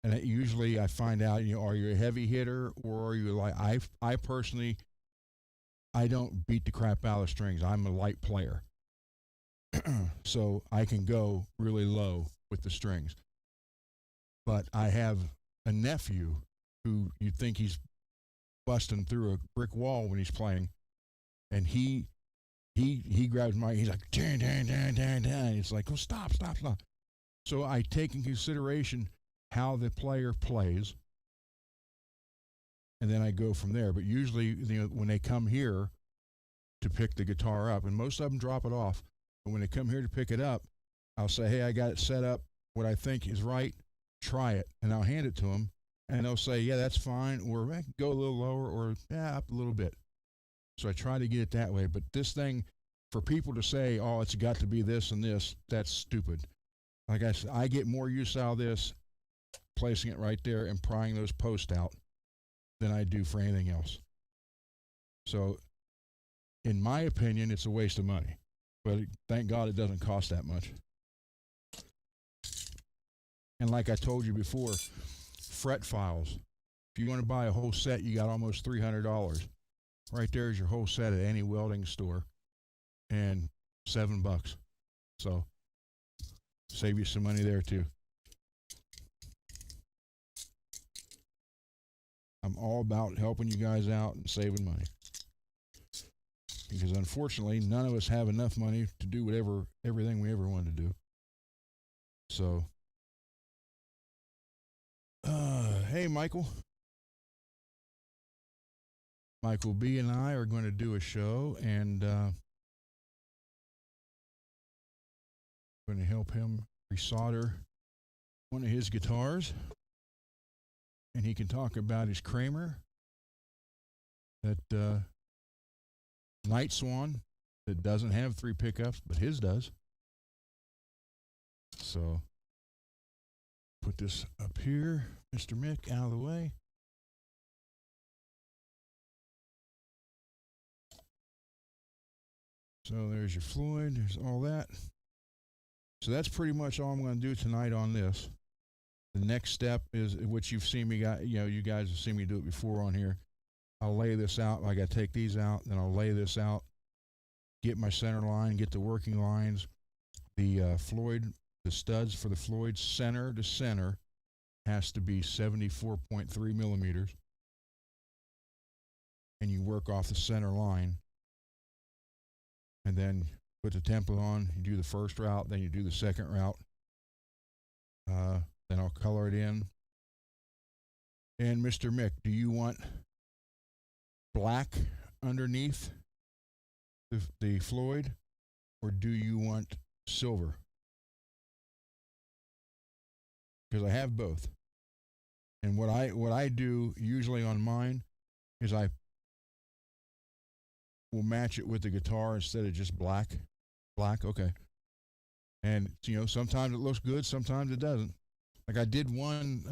and usually I find out, are you a heavy hitter or are you like, I personally, I don't beat the crap out of strings. I'm a light player. So I can go really low with the strings. But I have a nephew who you'd think he's busting through a brick wall when he's playing, and he grabs he's like, dan, dan, dan, dan, dan. It's like, oh, stop. So I take in consideration how the player plays, and then I go from there. But usually, when they come here to pick the guitar up, and most of them drop it off, but when they come here to pick it up, I'll say, hey, I got it set up what I think is right, try it, and I'll hand it to them, and they'll say, yeah, that's fine, or go a little lower, or up a little bit. So I try to get it that way. But this thing, for people to say, oh, it's got to be this and this, that's stupid. Like I said, I get more use out of this placing it right there and prying those posts out than I do for anything else. So, in my opinion, it's a waste of money. But thank God it doesn't cost that much. And like I told you before, fret files. If you want to buy a whole set, you got almost $300. Right there is your whole set at any welding store, and $7. So save you some money there too. I'm all about helping you guys out and saving money. Because unfortunately, none of us have enough money to do everything we ever want to do. So, hey, Michael. Michael B. and I are going to do a show, and going to help him resolder one of his guitars. And he can talk about his Kramer, that Night Swan, that doesn't have 3 pickups, but his does. So, put this up here, Mr. Mick, out of the way. So there's your Floyd, there's all that. So that's pretty much all I'm going to do tonight on this. The next step is, which you've seen me, you guys have seen me do it before on here. I'll lay this out. I got to take these out, then I'll lay this out, get my center line, get the working lines. The Floyd, the studs for the Floyd center to center has to be 74.3 millimeters. And you work off the center line. And then put the template on, you do the first route, then you do the second route. Then I'll color it in. And Mr. Mick, do you want black underneath the Floyd, or do you want silver? Because I have both. And what I do usually on mine is I will match it with the guitar instead of just black. Black, okay. And sometimes it looks good, sometimes it doesn't. Like I did one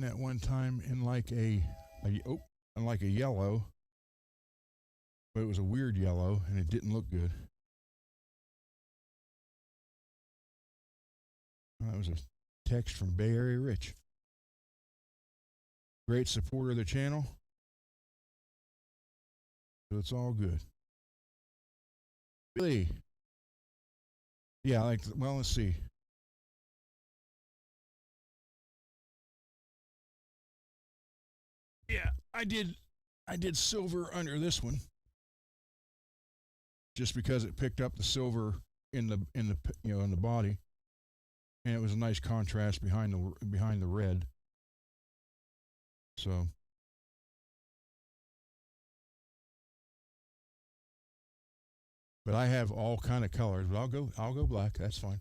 at one time in like a yellow. but it was a weird yellow and it didn't look good. That was a text from Bay Area Rich. Great supporter of the channel, so it's all good. Billy. Yeah, well, let's see. Yeah, I did silver under this one just because it picked up the silver in the in the body, and it was a nice contrast behind the red. So but I have all kind of colors, but I'll go black, that's fine.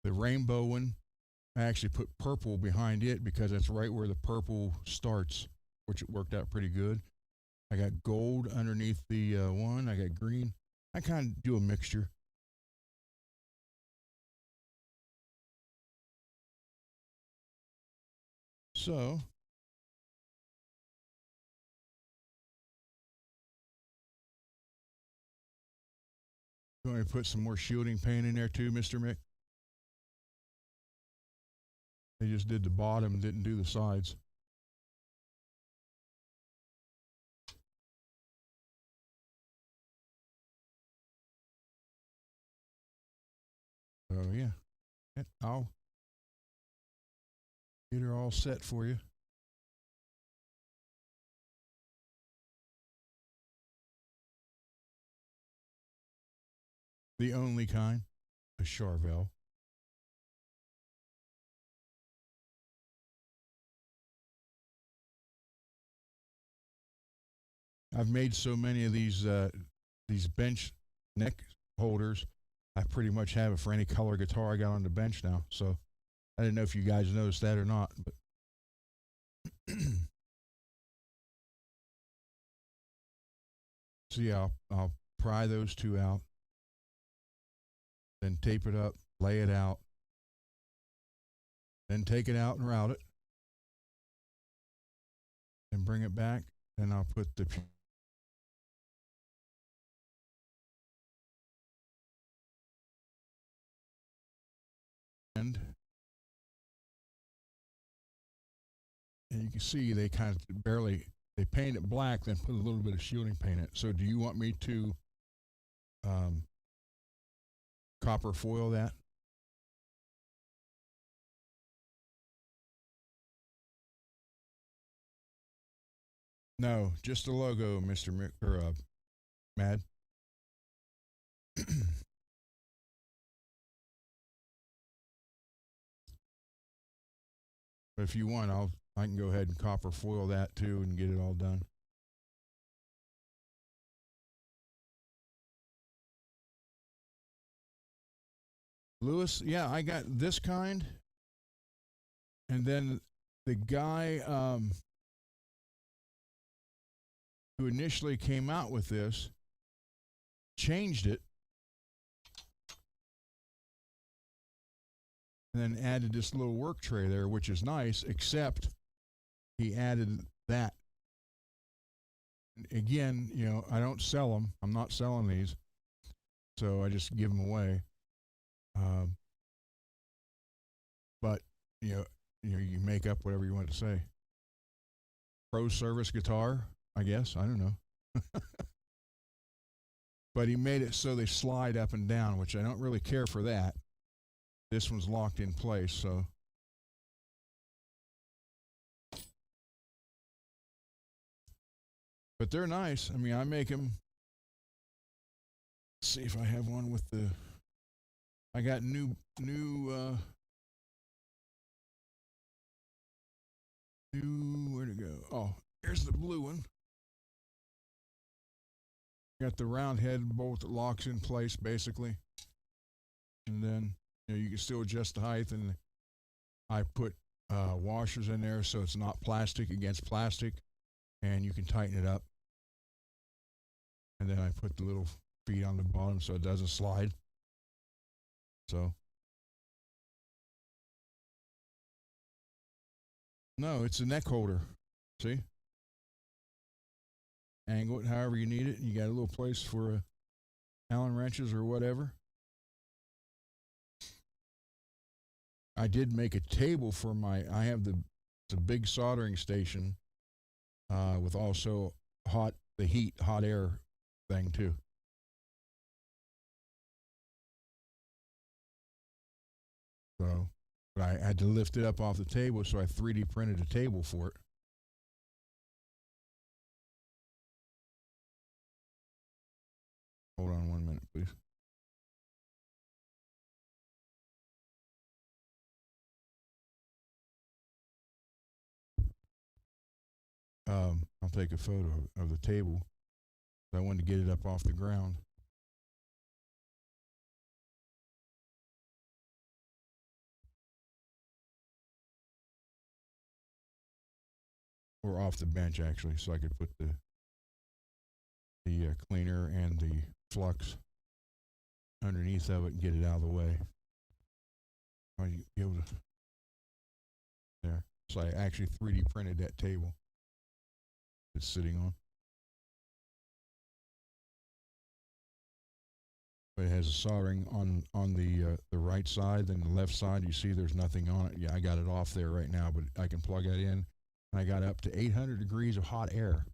The rainbow one, I actually put purple behind it because that's right where the purple starts, which it worked out pretty good. I got gold underneath the one. I got green. I kind of do a mixture. So, you want me to put some more shielding paint in there too, Mr. Mick? They just did the bottom and didn't do the sides. So, yeah. I'll get her all set for you. The only kind, a Charvel. I've made so many of these bench neck holders. I pretty much have it for any color guitar I got on the bench now. So I didn't know if you guys noticed that or not, but so yeah, I'll pry those two out, then tape it up, lay it out, then take it out and route it, and bring it back. Then I'll put the end, and you can see they kind of barely they paint it black, then put a little bit of shielding paint in it. So do you want me to um, copper foil that? No, just the logo, Mr. Mad. But if you want, I can go ahead and copper foil that too and get it all done. Lewis, yeah, I got this kind, and then the guy who initially came out with this changed it and then added this little work tray there, which is nice, except he added that. Again, I don't sell them. I'm not selling these, so I just give them away. Um, but you make up whatever you want to say. Pro service guitar, I guess. I don't know. But he made it so they slide up and down, which I don't really care for that. This one's locked in place, so. But they're nice. I mean, I make them. Let's see if I have one with the. I got new. Where to go? Oh, here's the blue one. Got the round head bolt that locks in place, basically. And then you can still adjust the height, and I put washers in there so it's not plastic against plastic, and you can tighten it up. And then I put the little feet on the bottom so it doesn't slide. So no, it's a neck holder. See? angle it however you need it. You got a little place for Allen wrenches or whatever. I did make a table for I have the big soldering station with also hot air thing too. So, but I had to lift it up off the table, so I 3D printed a table for it. Hold on 1 minute, please. I'll take a photo of the table. I wanted to get it up off the ground. Or off the bench, actually, so I could put the cleaner and the flux underneath of it and get it out of the way. I'll be able to. There. So I actually 3D printed that table it's sitting on. But it has a soldering on the right side, then the left side. You see, there's nothing on it. Yeah, I got it off there right now, but I can plug that in. And I got up to 800 degrees of hot air.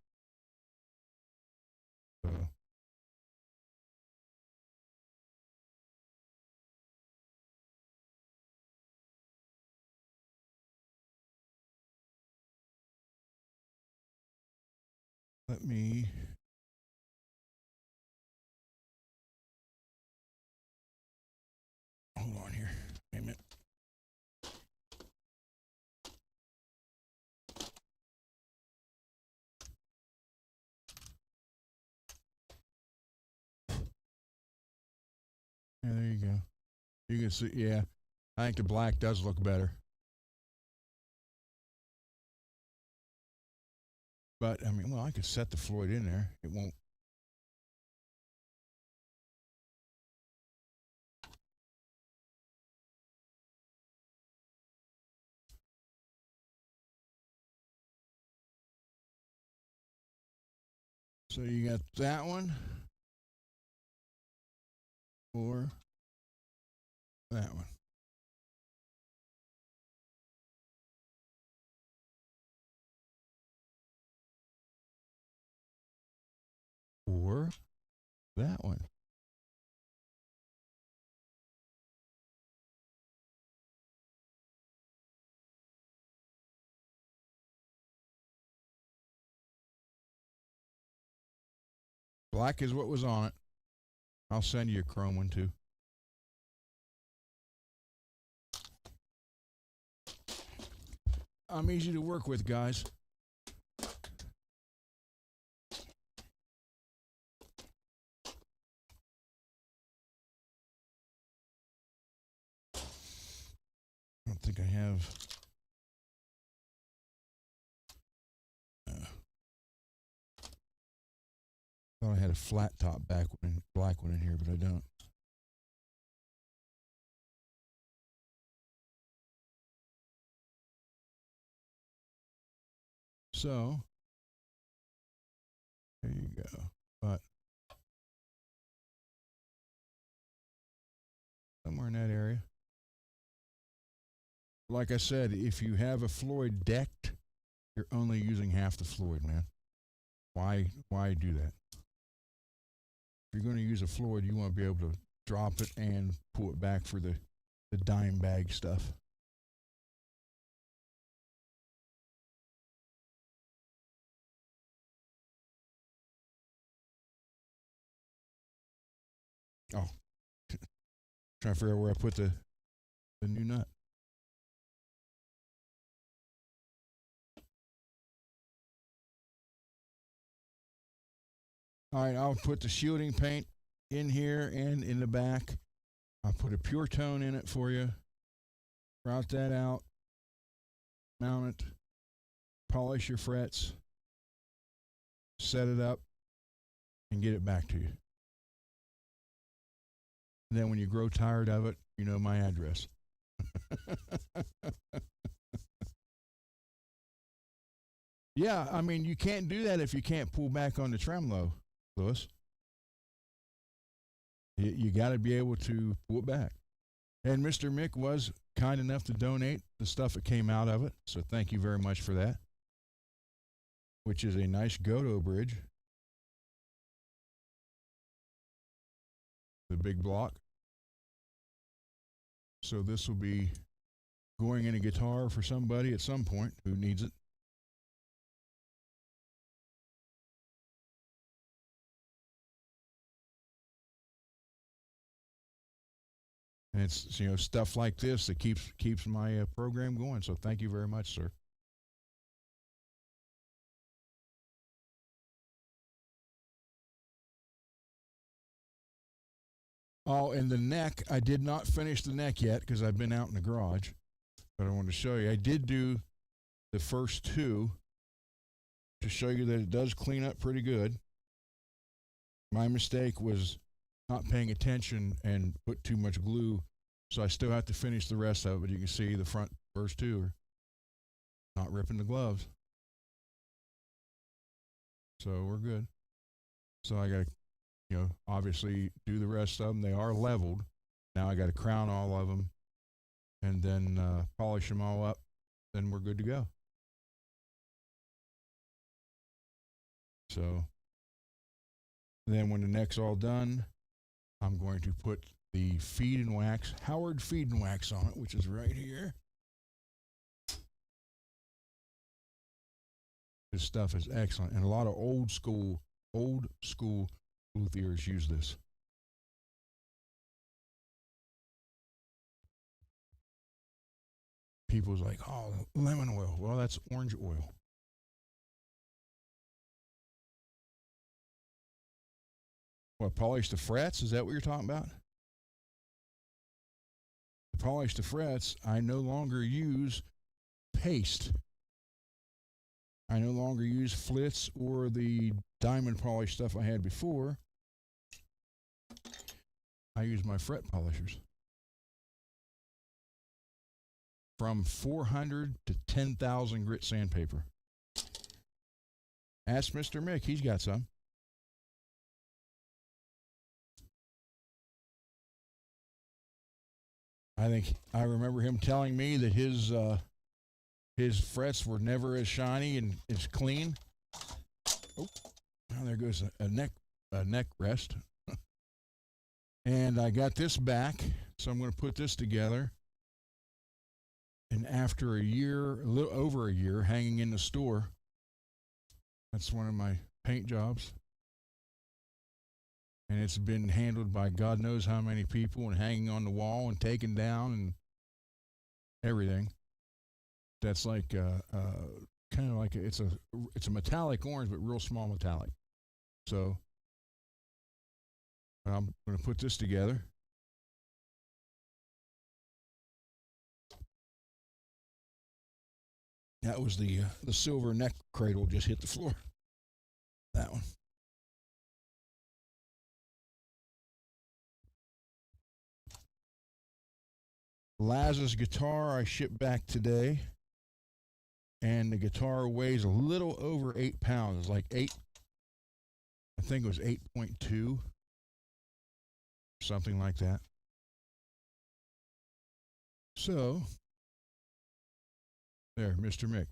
So let me. Hold on here. Wait a minute. Yeah, there you go. You can see, yeah. I think the black does look better. But, I mean, well, I could set the Floyd in there. It won't. So you got that one or that one. Or that one. Black is what was on it. I'll send you a chrome one too. I'm easy to work with, guys. I don't think I have. Thought I had a flat top black one in here, but I don't. So there you go. But somewhere in that area. Like I said, if you have a Floyd decked, you're only using half the Floyd, man. Why do that? If you're going to use a Floyd, you want to be able to drop it and pull it back for the dime bag stuff. Oh, trying to figure out where I put the new nut. All right, I'll put the shielding paint in here and in the back. I'll put a pure tone in it for you. Route that out. Mount it. Polish your frets. Set it up and get it back to you. And then when you grow tired of it, you know my address. Yeah, I mean, you can't do that if you can't pull back on the tremolo, Lewis. You got to be able to pull it back. And Mr. Mick was kind enough to donate the stuff that came out of it. So thank you very much for that, which is a nice Goto bridge, the big block. So this will be going in a guitar for somebody at some point who needs it. And it's stuff like this that keeps my program going. So thank you very much, sir. Oh, and the neck, I did not finish the neck yet because I've been out in the garage. But I wanted to show you. I did do the first two to show you that it does clean up pretty good. My mistake was not paying attention and put too much glue, so I still have to finish the rest of it. But you can see the front first two are not ripping the gloves. So we're good. So I got to, obviously do the rest of them. They are leveled. Now I got to crown all of them and then polish them all up. Then we're good to go. So then when the neck's all done, I'm going to put the feed and wax, Howard feed and wax on it, which is right here. This stuff is excellent. And a lot of old school luthiers use this. People's like, oh, lemon oil. Well, that's orange oil. What, polish the frets? Is that what you're talking about? To polish the frets, I no longer use paste. I no longer use flitz or the diamond polish stuff I had before. I use my fret polishers. From 400 to 10,000 grit sandpaper. Ask Mr. Mick, he's got some. I remember him telling me that his frets were never as shiny and as clean. Oh, now there goes a neck rest. And I got this back, so I'm going to put this together. And after a year, a little over a year, hanging in the store, that's one of my paint jobs. And it's been handled by God knows how many people and hanging on the wall and taken down and everything. That's like kind of like it's a metallic orange, but real small metallic. So I'm going to put this together. That was the silver neck cradle just hit the floor. That one. Laz's guitar I shipped back today, and the guitar weighs a little over 8 pounds. It's like 8, I think it was 8.2, something like that. So, there, Mr. Mick.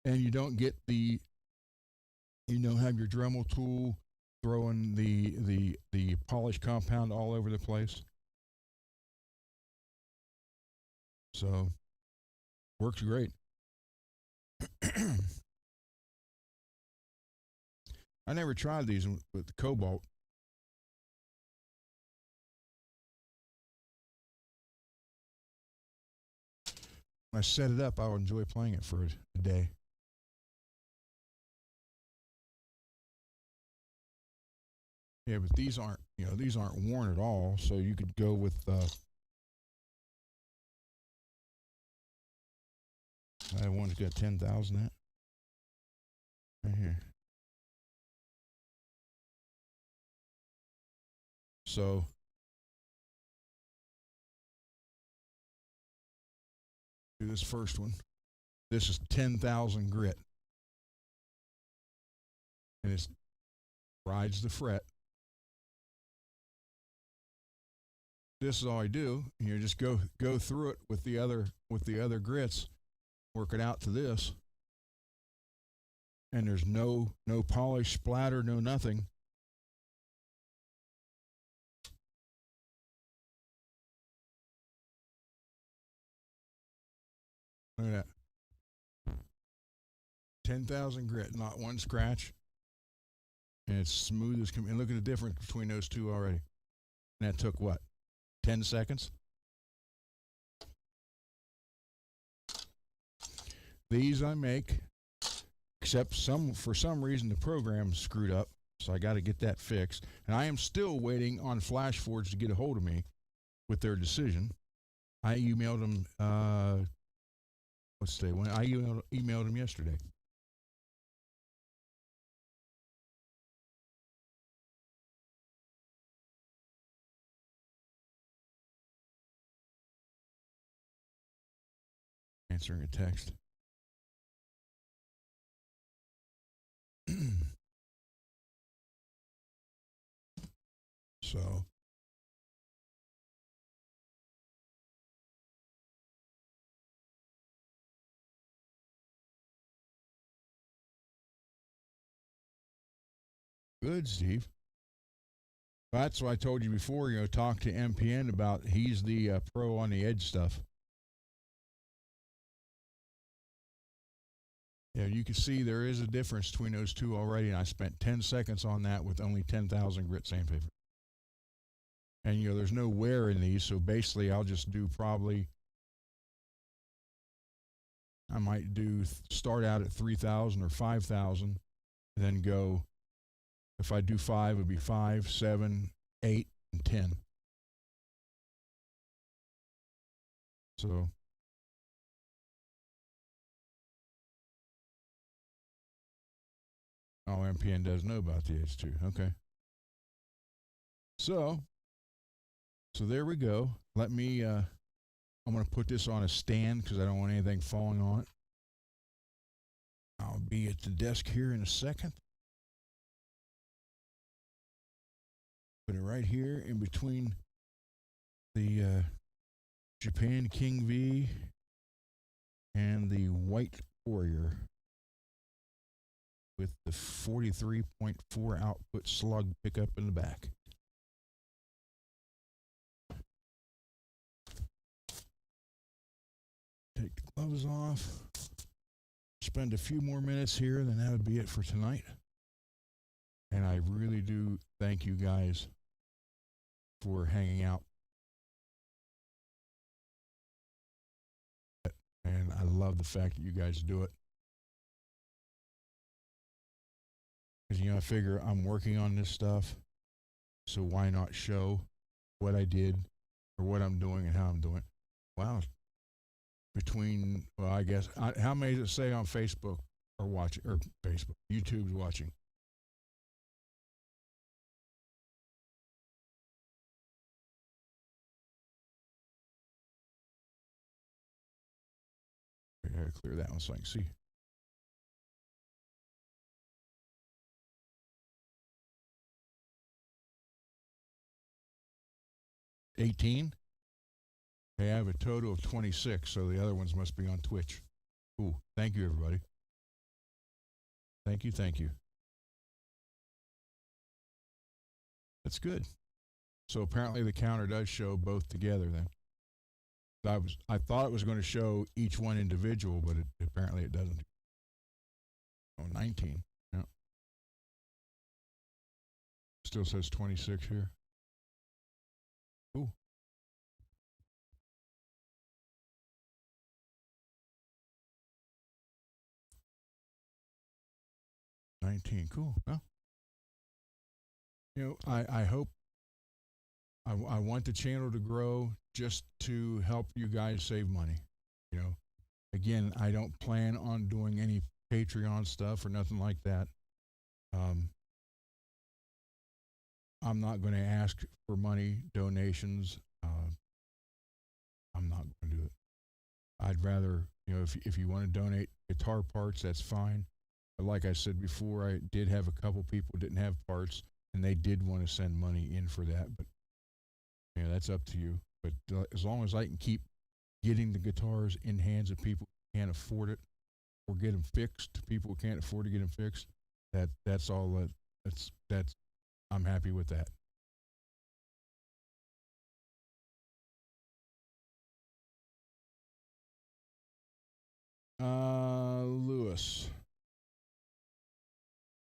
And you don't get have your Dremel tool throwing the polish compound all over the place. So, works great. I never tried these with the Cobalt. When I set it up, I'll enjoy playing it for a day. Yeah, but these aren't worn at all, so you could go with I have one that's got 10,000 in it. Right here. So do this first one. This is 10,000 grit. and it rides the fret. This is all I do. Just go through it with the other grits, work it out to this, and there's no polish splatter, no nothing. Look at that. 10,000 grit, not one scratch. And it's smooth as can be. And look at the difference between those two already. And that took what? 10 seconds? These I make, except for some reason the program's screwed up, so I got to get that fixed. And I am still waiting on FlashForge to get a hold of me with their decision. I emailed them, what's today? When I emailed them yesterday. Answering a text. So good, Steve. That's what I told you before. Talk to MPN about. He's the pro on the edge stuff. Yeah, you can see there is a difference between those two already, and I spent 10 seconds on that with only 10,000 grit sandpaper. And there's no wear in these, so basically I'll just do I might start out at 3,000 or 5,000, and then go. If I do 5, it would be 5, 7, 8, and 10. So MPN does know about the H2. Okay. So there we go. Let me, I'm going to put this on a stand because I don't want anything falling on it. I'll be at the desk here in a second. Put it right here in between the Japan King V and the White Warrior with the 43.4 output slug pickup in the back. Take the gloves off. Spend a few more minutes here, then that would be it for tonight. And I really do thank you guys for hanging out. And I love the fact that you guys do it. Because, I figure I'm working on this stuff, so why not show what I did or what I'm doing and how I'm doing it? Wow. I guess, how many does it say on Facebook are watching, or Facebook, YouTube's watching? I gotta clear that one so I can see. 18? Hey, I have a total of 26, so the other ones must be on Twitch. Ooh, thank you, everybody. Thank you, thank you. That's good. So apparently the counter does show both together then. I thought it was going to show each one individual, but apparently it doesn't. Oh, 19. Yeah. Still says 26 here. Ooh. Cool. Well, I hope I want the channel to grow just to help you guys save money. Again, I don't plan on doing any Patreon stuff or nothing like that. I'm not going to ask for money, donations. I'm not going to do it. I'd rather, if you want to donate guitar parts, that's fine. like I said before, I did have a couple people didn't have parts, and they did want to send money in for that. But that's up to you. But as long as I can keep getting the guitars in hands of people who can't afford it, or get them fixed, people who can't afford to get them fixed, that's all. That's I'm happy with that. Lewis.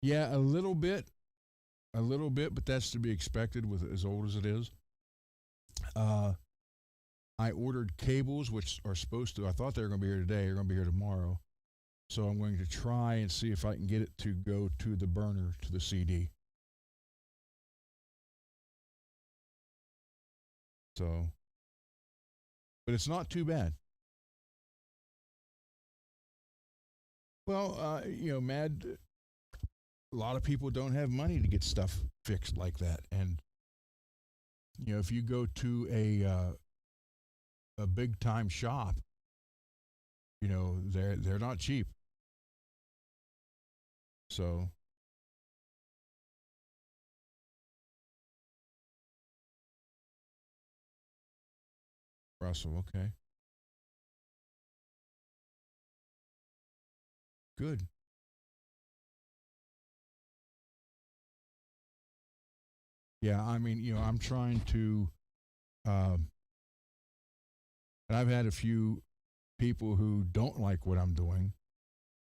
Yeah, a little bit, but that's to be expected with as old as it is. Uh, I ordered cables, which are supposed to. I thought they were going to be here today. They're going to be here tomorrow. So I'm going to try and see if I can get it to go to the burner to the CD. So, but it's not too bad. Well, Mad. A lot of people don't have money to get stuff fixed like that, and if you go to a big time shop, they're not cheap. So Russell, okay, good. Yeah, I mean, I'm trying to. Um, and I've had a few people who don't like what I'm doing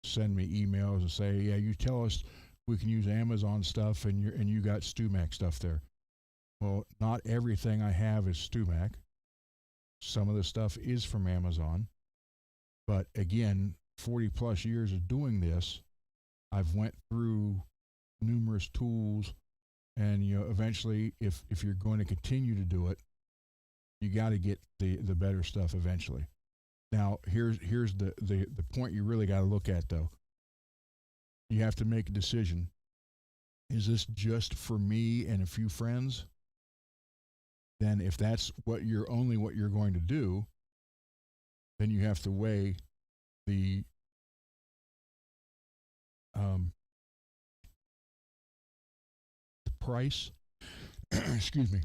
send me emails and say, "Yeah, you tell us we can use Amazon stuff, and you got StuMac stuff there." Well, not everything I have is StuMac. Some of the stuff is from Amazon, but again, 40 plus years of doing this, I've went through numerous tools, and eventually, if you're going to continue to do it, you got to get the better stuff eventually. Now, here's the point you really got to look at though. You have to make a decision. Is this just for me and a few friends? Then if that's what you're going to do, then you have to weigh the um, the price. Excuse me.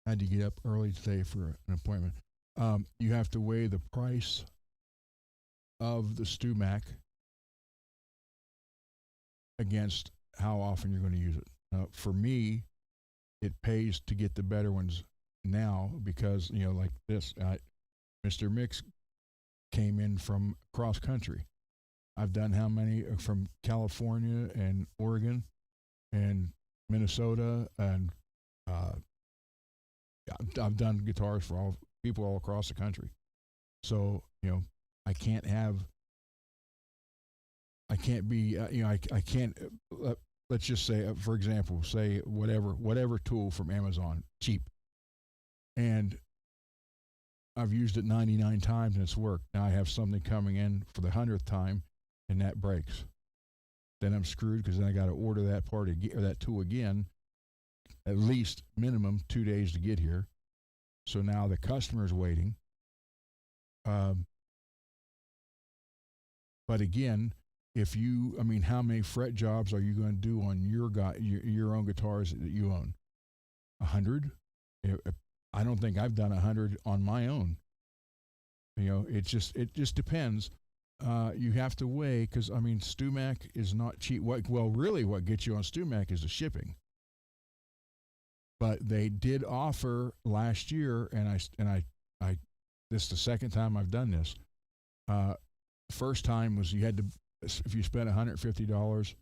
I had to get up early today for an appointment. You have to weigh the price of the StuMac against how often you're going to use it. For me, it pays to get the better ones now because like this, Mr. Mix came in from cross country. I've done how many from California and Oregon and Minnesota and uh, I've done guitars for all people all across the country. So I can't have I can't be I can't let's just say for example say whatever tool from Amazon cheap, and I've used it 99 times and it's worked. Now I have something coming in for the 100th time and that breaks. Then I'm screwed because then I got to order that part again, or that tool again, at least minimum 2 days to get here. So now the customer's waiting. Um, but again, I mean, how many fret jobs are you going to do on your own guitars that you own? 100? I don't think I've done 100 on my own. It just depends. You have to weigh because I mean, StuMac is not cheap. Really, what gets you on StuMac is the shipping. But they did offer last year, and I this is the second time I've done this. First time was you had to, if you spent $150,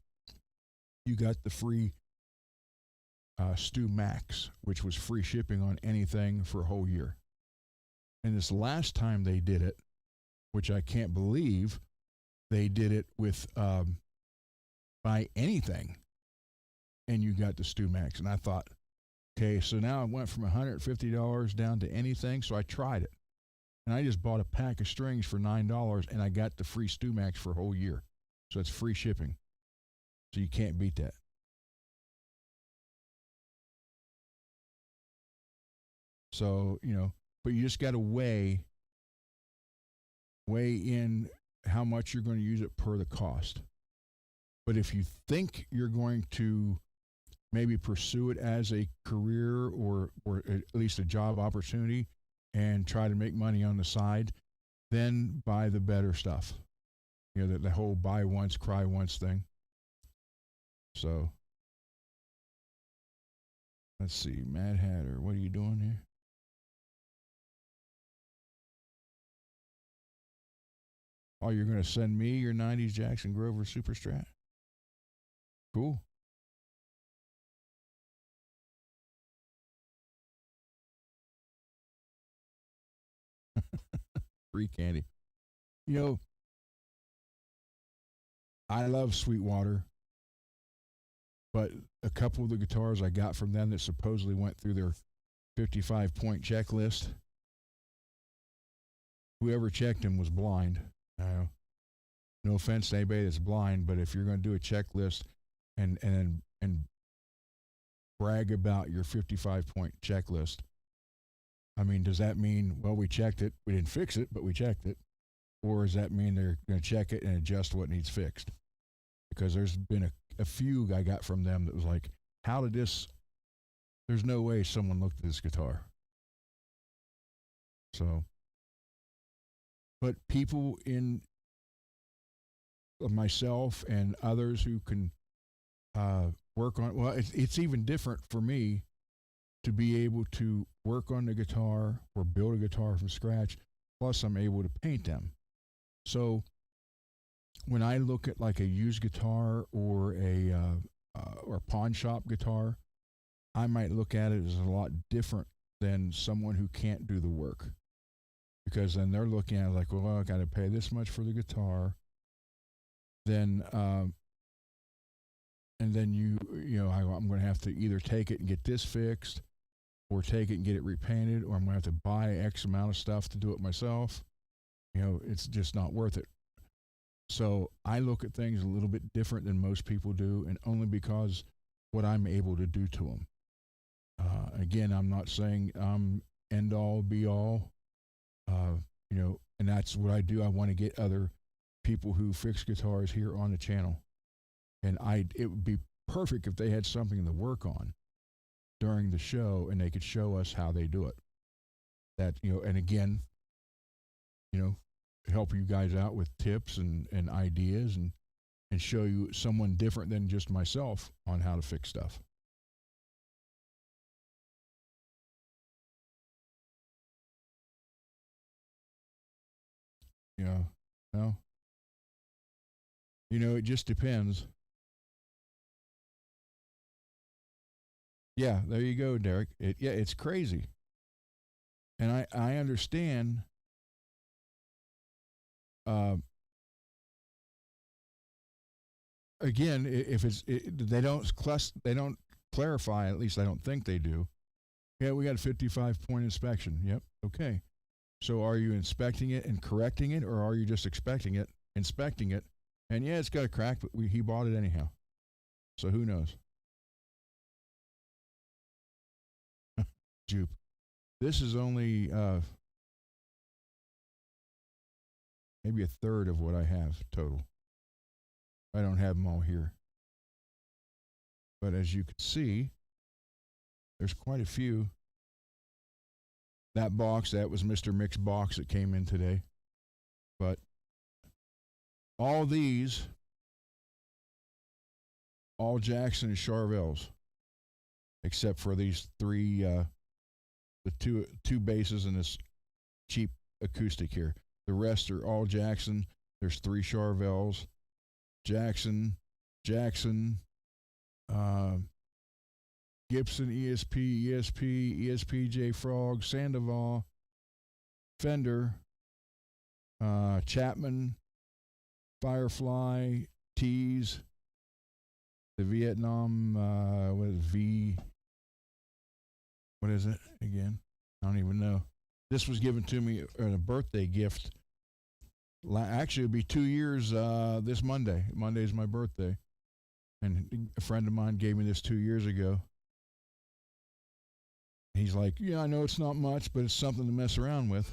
you got the free Stu Max, which was free shipping on anything for a whole year. And this last time they did it, which I can't believe, they did it with buy anything, and you got the Stu Max. And I thought, okay, so now I went from $150 down to anything. So I tried it, and I just bought a pack of strings for $9, and I got the free Stu Max for a whole year. So it's free shipping. So you can't beat that. So but you just got to weigh in how much you're going to use it per the cost. But if you think you're going to maybe pursue it as a career or at least a job opportunity and try to make money on the side, then buy the better stuff. You know, the whole buy once, cry once thing. So let's see, Mad Hatter, what are you doing here? Oh, you're going to send me your 90s Jackson Grover Super Strat? Cool. Free candy. You know, I love Sweetwater, but a couple of the guitars I got from them that supposedly went through their 55-point checklist, whoever checked them was blind. No offense to anybody that's blind, but if you're going to do a checklist and brag about your 55-point checklist, I mean, does that mean, well, we checked it, we didn't fix it, but we checked it? Or does that mean they're going to check it and adjust what needs fixed? Because there's been a few I got from them that was like, how did this, there's no way someone looked at this guitar. So, but people in myself and others who can work on, well, it's even different for me to be able to work on the guitar or build a guitar from scratch, plus I'm able to paint them. So when I look at like a used guitar or a pawn shop guitar, I might look at it as a lot different than someone who can't do the work, because then they're looking at it like, well, I got to pay this much for the guitar, then and then I'm going to have to either take it and get this fixed, or take it and get it repainted, or I'm going to have to buy X amount of stuff to do it myself. You know, it's just not worth it. So I look at things a little bit different than most people do, and only because what I'm able to do to them. Again, I'm not saying I'm end all be all, and that's what I do. I want to get other people who fix guitars here on the channel, and it would be perfect if they had something to work on during the show, and they could show us how they do it. That, and again, help you guys out with tips and ideas, and show you someone different than just myself on how to fix stuff. No, it just depends. Yeah, there you go, Derek. It's crazy, and I understand. Again, if they don't clarify. At least I don't think they do. Yeah, we got a 55-point inspection. Yep. Okay. So are you inspecting it and correcting it, or are you just inspecting it, and yeah, it's got a crack, but he bought it anyhow. So who knows? Jupe. This is only maybe a third of what I have total. I don't have them all here. But as you can see, there's quite a few. That was Mr. Mick's box that came in today. But all these, all Jackson and Charvels, except for these three, the two basses and this cheap acoustic here. The rest are all Jackson. There's 3 Charvels. Jackson, Gibson, ESP, J Frog, Sandoval, Fender, Chapman, Firefly, Tees, the Vietnam, what is it again? I don't even know. This was given to me as a birthday gift. Actually, it'll be 2 years this Monday. Monday is my birthday. And a friend of mine gave me this 2 years ago. He's like, yeah, I know it's not much, but it's something to mess around with.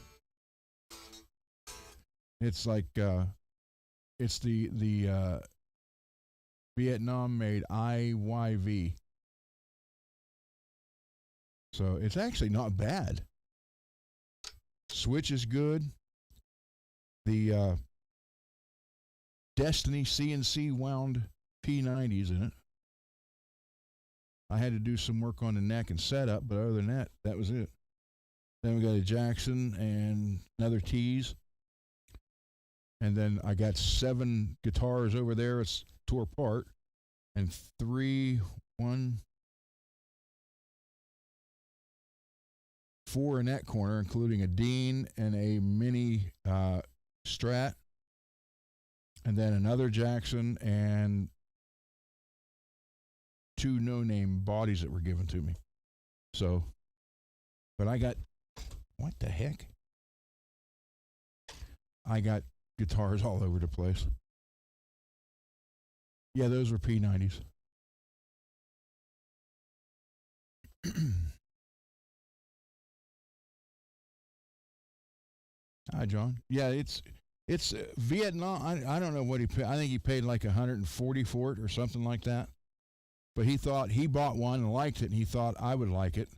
It's like, it's the Vietnam made IYV. So it's actually not bad. Switch is good. The Destiny CNC wound P90s in it. I had to do some work on the neck and setup, but other than that, that was it. Then we got a Jackson and another Tees. And then I got 7 guitars over there. It's tore apart. And 4 in that corner, including a Dean and a mini Strat. And then another Jackson and 2 no-name bodies that were given to me. So, but I got, what the heck? I got guitars all over the place. Yeah, those were P90s. Hi, John. Yeah, it's Vietnam. I don't know what he paid. I think he paid like 140 for it or something like that. But he thought he bought one and liked it, and he thought I would like it.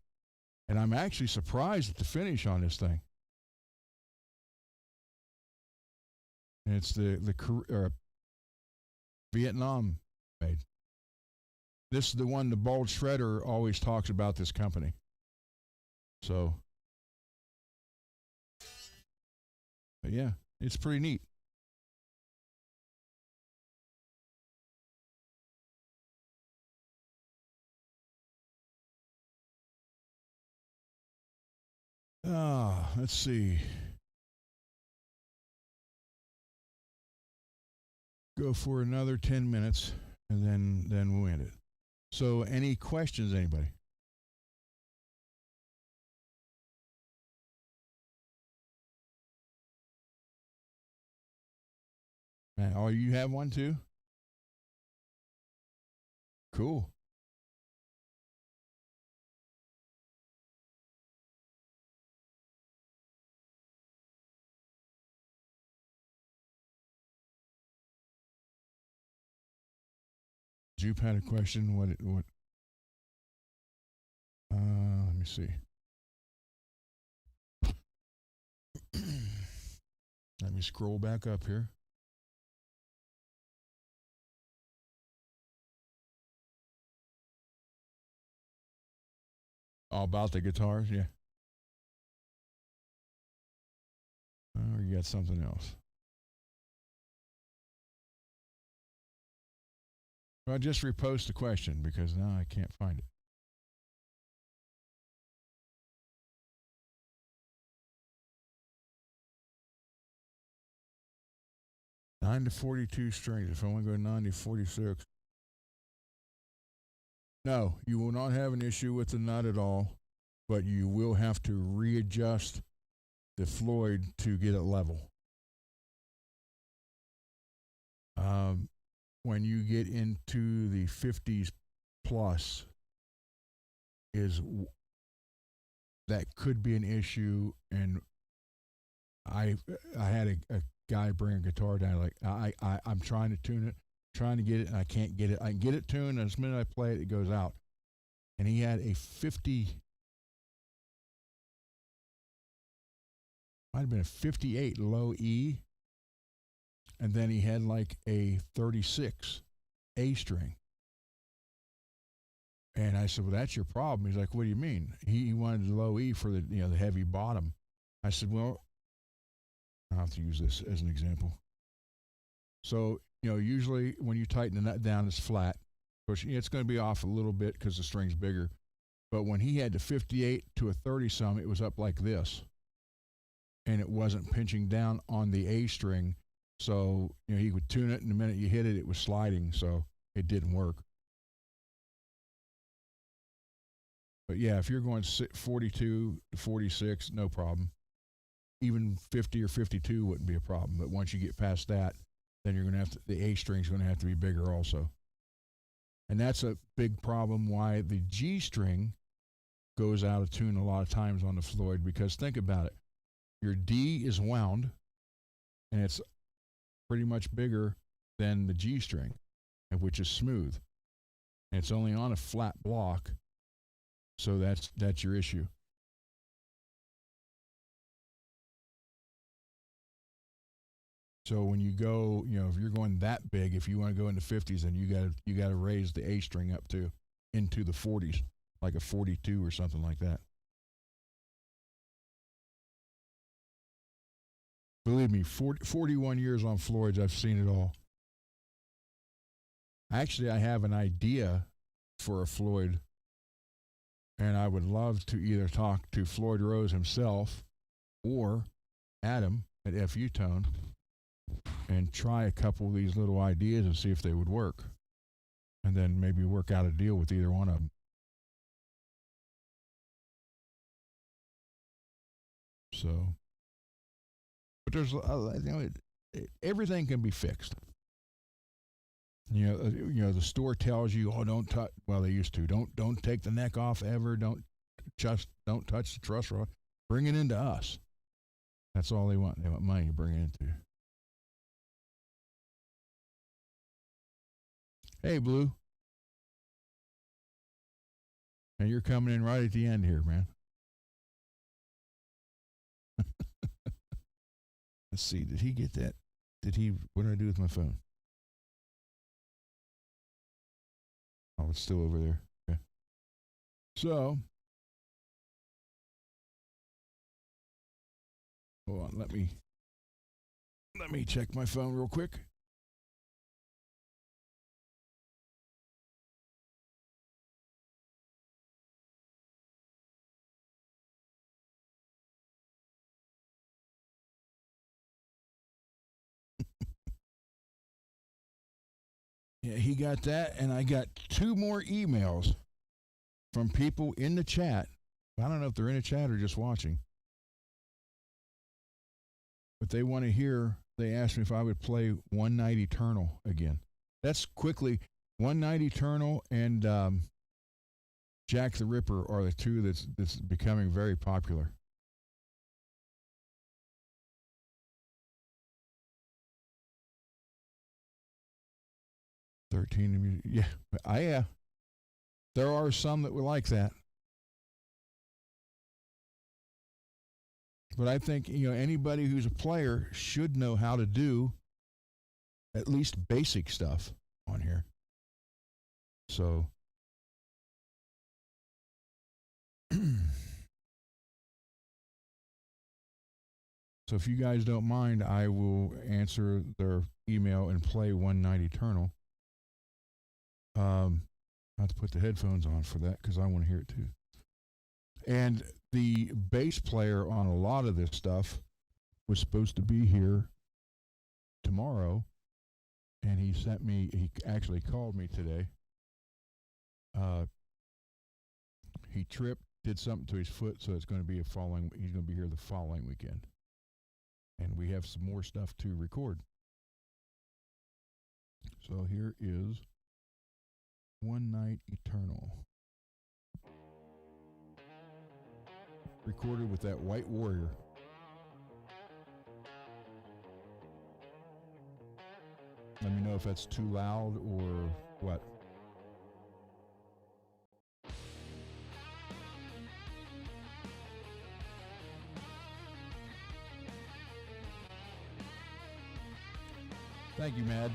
And I'm actually surprised at the finish on this thing. And it's the Vietnam made. This is the one the Bald Shredder always talks about, this company. So, but yeah, it's pretty neat. Let's see. Go for another 10 minutes, and then we'll end it. So, any questions, anybody? Man, oh, you have one too? Cool. Jupe had a question. What? Let me see. Let me scroll back up here. All about the guitars, yeah. Oh, you got something else. Well, just repost the question because now I can't find it. 9 to 42 strings. If I want to go 9 to 46. No, you will not have an issue with the nut at all, but you will have to readjust the Floyd to get it level. When you get into the 50s plus, is that could be an issue. And I had a guy bring a guitar down, like I'm trying to tune it, trying to get it, and I can't get it. I can get it tuned, and the minute I play it, it goes out. And he had a 50, might have been a 58 low E, and then he had like a 36 A string. And I said, "Well, that's your problem." He's like, "What do you mean?" He wanted the low E for the heavy bottom. I said, "Well, I'll have to use this as an example." So usually when you tighten the nut down, it's flat. It's going to be off a little bit because the string's bigger. But when he had the 58 to a 30 some, it was up like this, and it wasn't pinching down on the A string. So he would tune it, and the minute you hit it, it was sliding. So it didn't work. But yeah, if you're going 42 to 46, no problem. Even 50 or 52 wouldn't be a problem. But once you get past that, then you're going to have to, the A string's going to have to be bigger also. And that's a big problem why the G string goes out of tune a lot of times on the Floyd, because think about it. Your D is wound, and it's pretty much bigger than the G string. which is smooth. And it's only on a flat block, so that's your issue. So when you go, if you're going that big, if you want to go into 50s, then you got to raise the A string up to into the 40s, like a 42 or something like that. Believe me, 41 years on Floyd's, I've seen it all. Actually, I have an idea for a Floyd, and I would love to either talk to Floyd Rose himself or Adam at FU Tone and try a couple of these little ideas and see if they would work. And then maybe work out a deal with either one of them. So, but there's, everything can be fixed. The store tells you, oh, don't touch. Well, they used to. Don't take the neck off ever. Don't touch the truss rod. Bring it into us. That's all they want. They want money to bring it into. Hey, Blue. And you're coming in right at the end here, man. Let's see. Did he get that? What did I do with my phone? Oh, it's still over there. Okay. So, hold on. Let me check my phone real quick. Yeah, he got that, and I got 2 more emails from people in the chat. I don't know if they're in the chat or just watching. But they want to hear, they asked me if I would play One Night Eternal again. That's quickly, One Night Eternal and Jack the Ripper are the two that's becoming very popular. Yeah. There are some that would like that. But I think, anybody who's a player should know how to do at least basic stuff on here. So, so if you guys don't mind, I will answer their email and play One Night Eternal. I have to put the headphones on for that because I want to hear it too. And the bass player on a lot of this stuff was supposed to be here tomorrow, and he actually called me today. He tripped, did something to his foot, so he's going to be here the following weekend. And we have some more stuff to record. So here is One Night Eternal. Recorded with that White Warrior. Let me know if that's too loud or what. Thank you, Mad.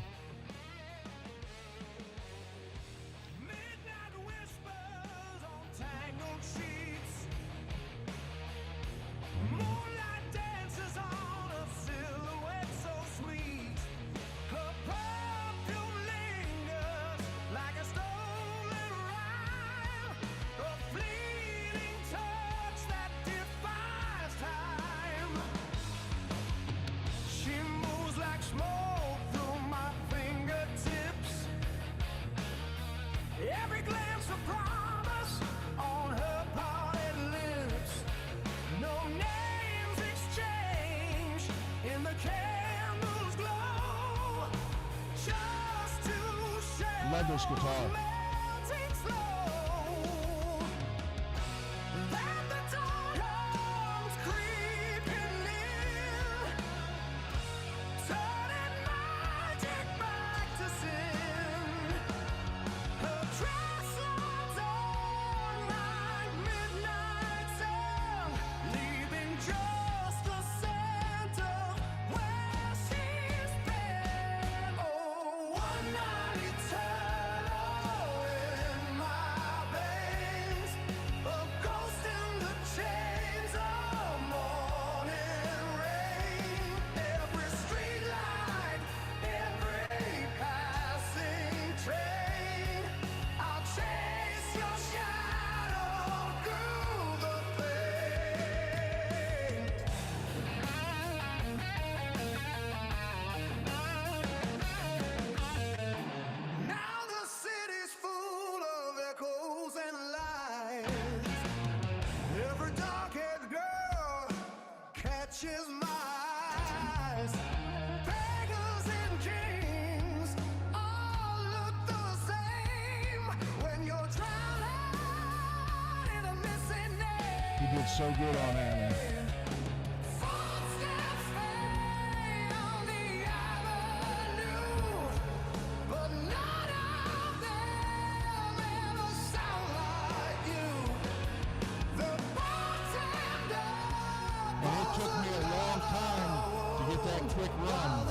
Leadless guitar. so good on there, man. And it took me a long time to get that quick run.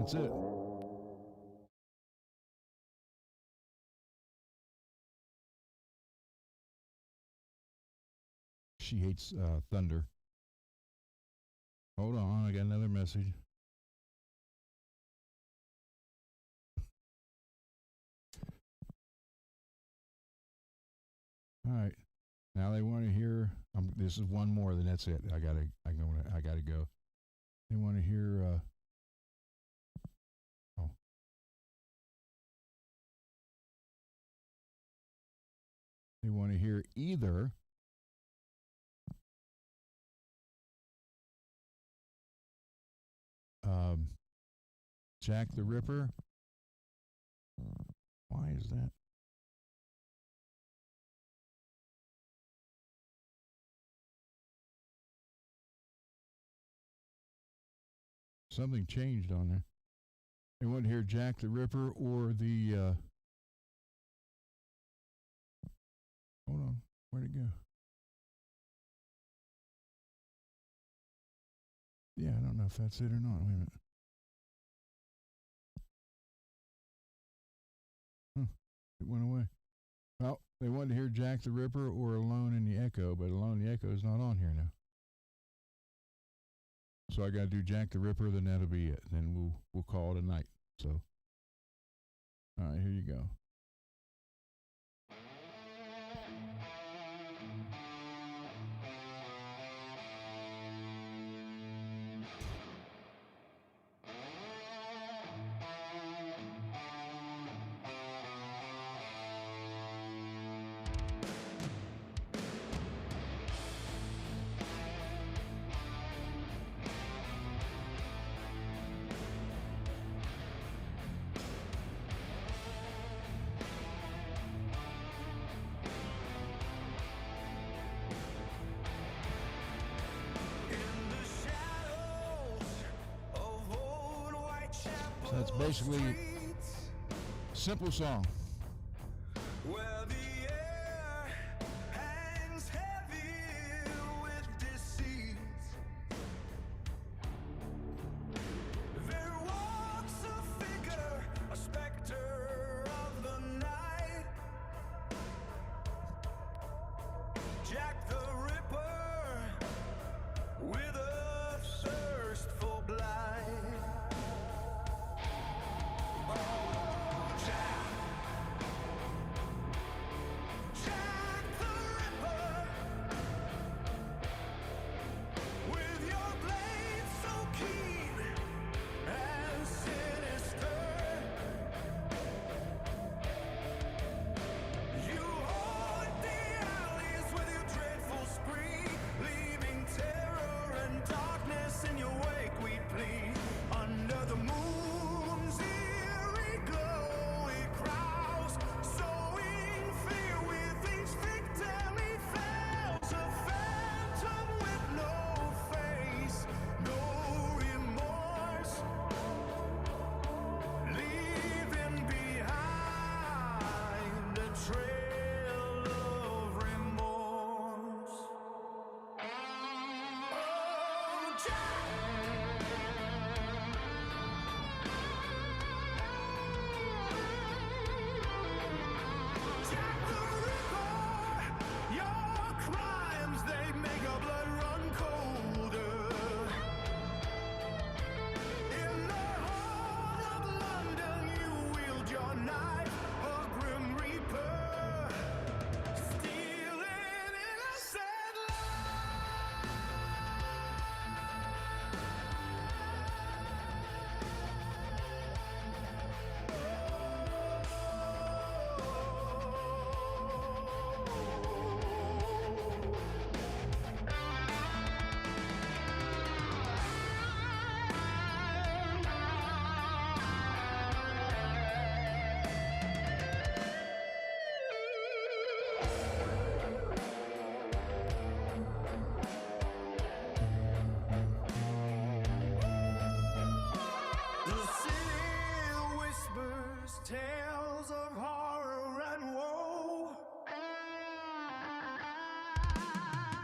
That's it. She hates thunder. Hold on, I got another message. All right, now they want to hear. This is one more, then that's it. I gotta go. They want to hear. They want to hear either Jack the Ripper. Why is that? Something changed on there. They want to hear Jack the Ripper or the. Hold on. Where'd it go? Yeah, I don't know if that's it or not. Wait a minute. It went away. Well, they wanted to hear Jack the Ripper or Alone in the Echo, but Alone in the Echo is not on here now. So I got to do Jack the Ripper, then that'll be it. Then we'll call it a night. So, all right, here you go. So that's basically a simple song.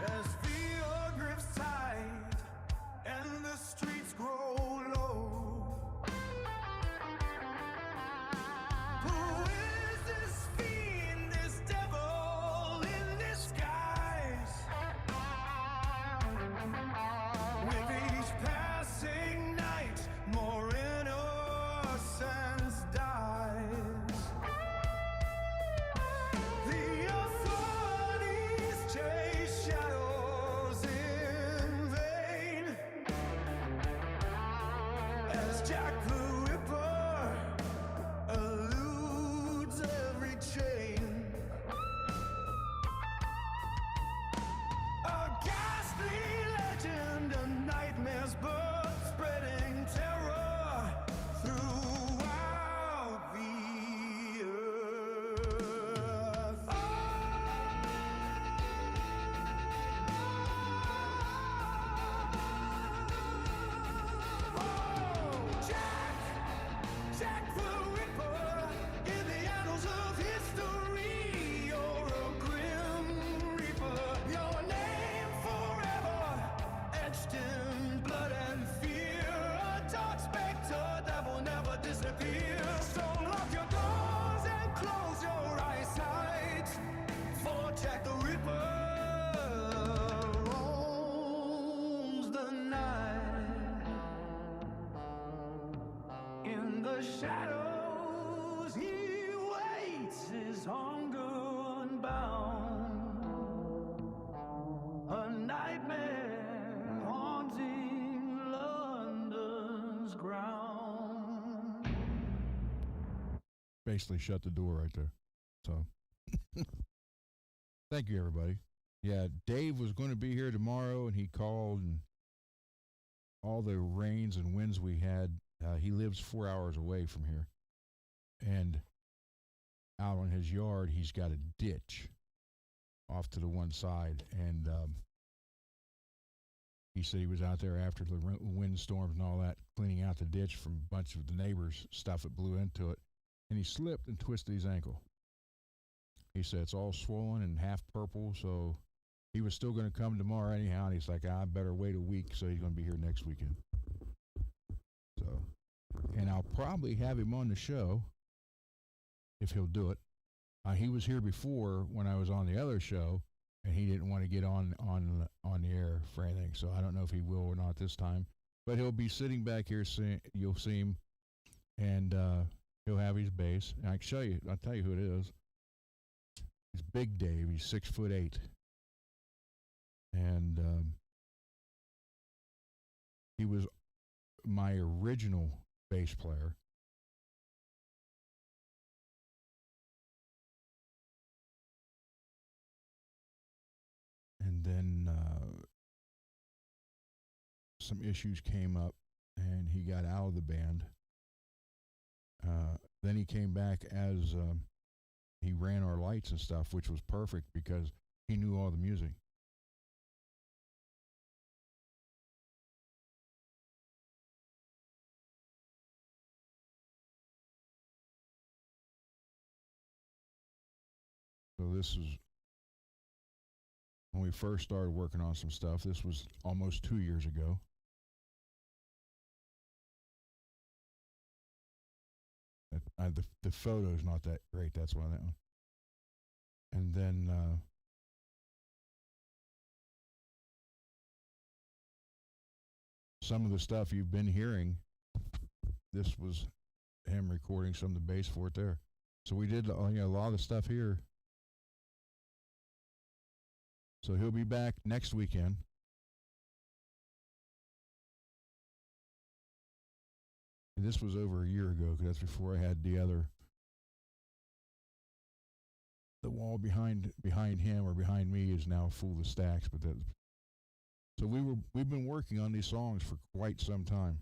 As fear grips tight and the streets grow low, who is this fiend, this devil in disguise? With each passing night, more innocence dies. The authorities chase shadows in vain, as Jack the Ripper eludes every chain. A ghastly legend, a nightmare's birth, spreading terror throughout the earth. Oh, Jack the Ripper, in the annals of history, you're a grim reaper. Your name forever etched in blood and fear. A dark specter that will never disappear. So lock your doors and close your eyesight, for Jack the Ripper roams the night. In the shadows he waits, his hunger unbound. A nightmare haunting London's ground. Basically shut the door right there. So thank you, everybody. Yeah, Dave was going to be here tomorrow, and he called, and all the rains and winds we had, he lives 4 hours away from here. And out on his yard, he's got a ditch off to the one side. And he said he was out there after the windstorms and all that, cleaning out the ditch from a bunch of the neighbors' stuff that blew into it. And he slipped and twisted his ankle. He said it's all swollen and half purple, so he was still going to come tomorrow anyhow. And he's like, I better wait a week, so he's going to be here next weekend. So, and I'll probably have him on the show if he'll do it. He was here before when I was on the other show, and he didn't want to get on the air for anything. So I don't know if he will or not this time. But he'll be sitting back here. You'll see him, and he'll have his bass. And I can show you. I'll tell you who it is. He's Big Dave. He's 6'8", and he was my original bass player. And then some issues came up, and he got out of the band. Then he came back as he ran our lights and stuff, which was perfect because he knew all the music. So this is when we first started working on some stuff. This was almost 2 years ago. The photo's not that great. That's why that one. And then some of the stuff you've been hearing, this was him recording some of the bass for it there. So we did a lot of the stuff here. So he'll be back next weekend. And this was over a year ago, because that's before I had the wall behind him or behind me is now full of stacks. But so we've been working on these songs for quite some time.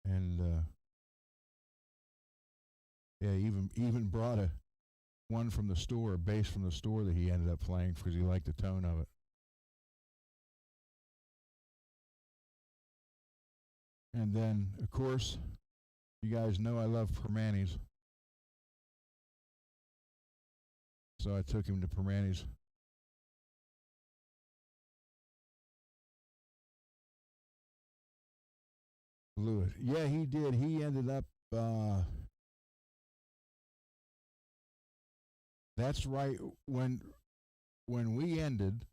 And yeah, even brought one from the store, a bass from the store that he ended up playing because he liked the tone of it. And then, of course, you guys know I love Permanis. So I took him to Permanis. Lewis. Yeah, he did. He ended up. That's right. When we ended,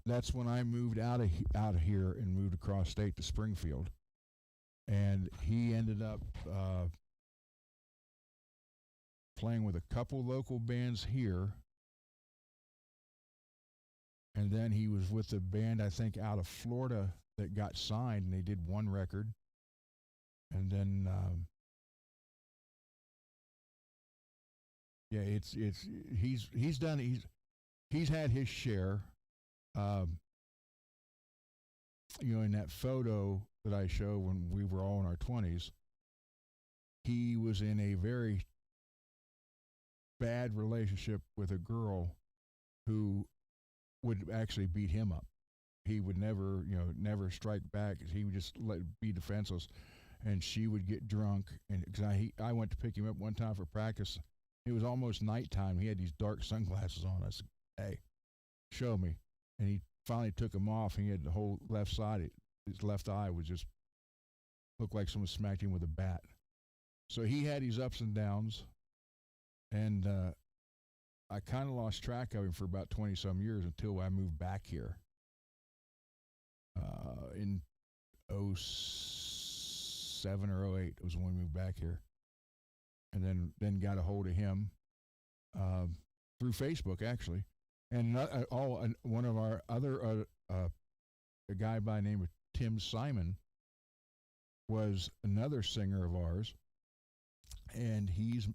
that's when I moved out of here and moved across state to Springfield, and he ended up playing with a couple local bands here, and then he was with a band I think out of Florida that got signed, and they did one record, and then yeah, it's he's had his share. Um, in that photo that I show when we were all in our 20s, he was in a very bad relationship with a girl who would actually beat him up. He would never, never strike back. He would just be defenseless, and she would get drunk. And cause I went to pick him up one time for practice. It was almost nighttime. He had these dark sunglasses on. I said, "Hey, show me." And he finally took them off. And he had the whole left side. His left eye was just looked like someone smacked him with a bat. So he had these ups and downs, and I kind of lost track of him for about 20 some years until I moved back here in '07 or '08 was when we moved back here, and then got a hold of him through Facebook actually, and one of our other a guy by the name of Tim Simon was another singer of ours, and he's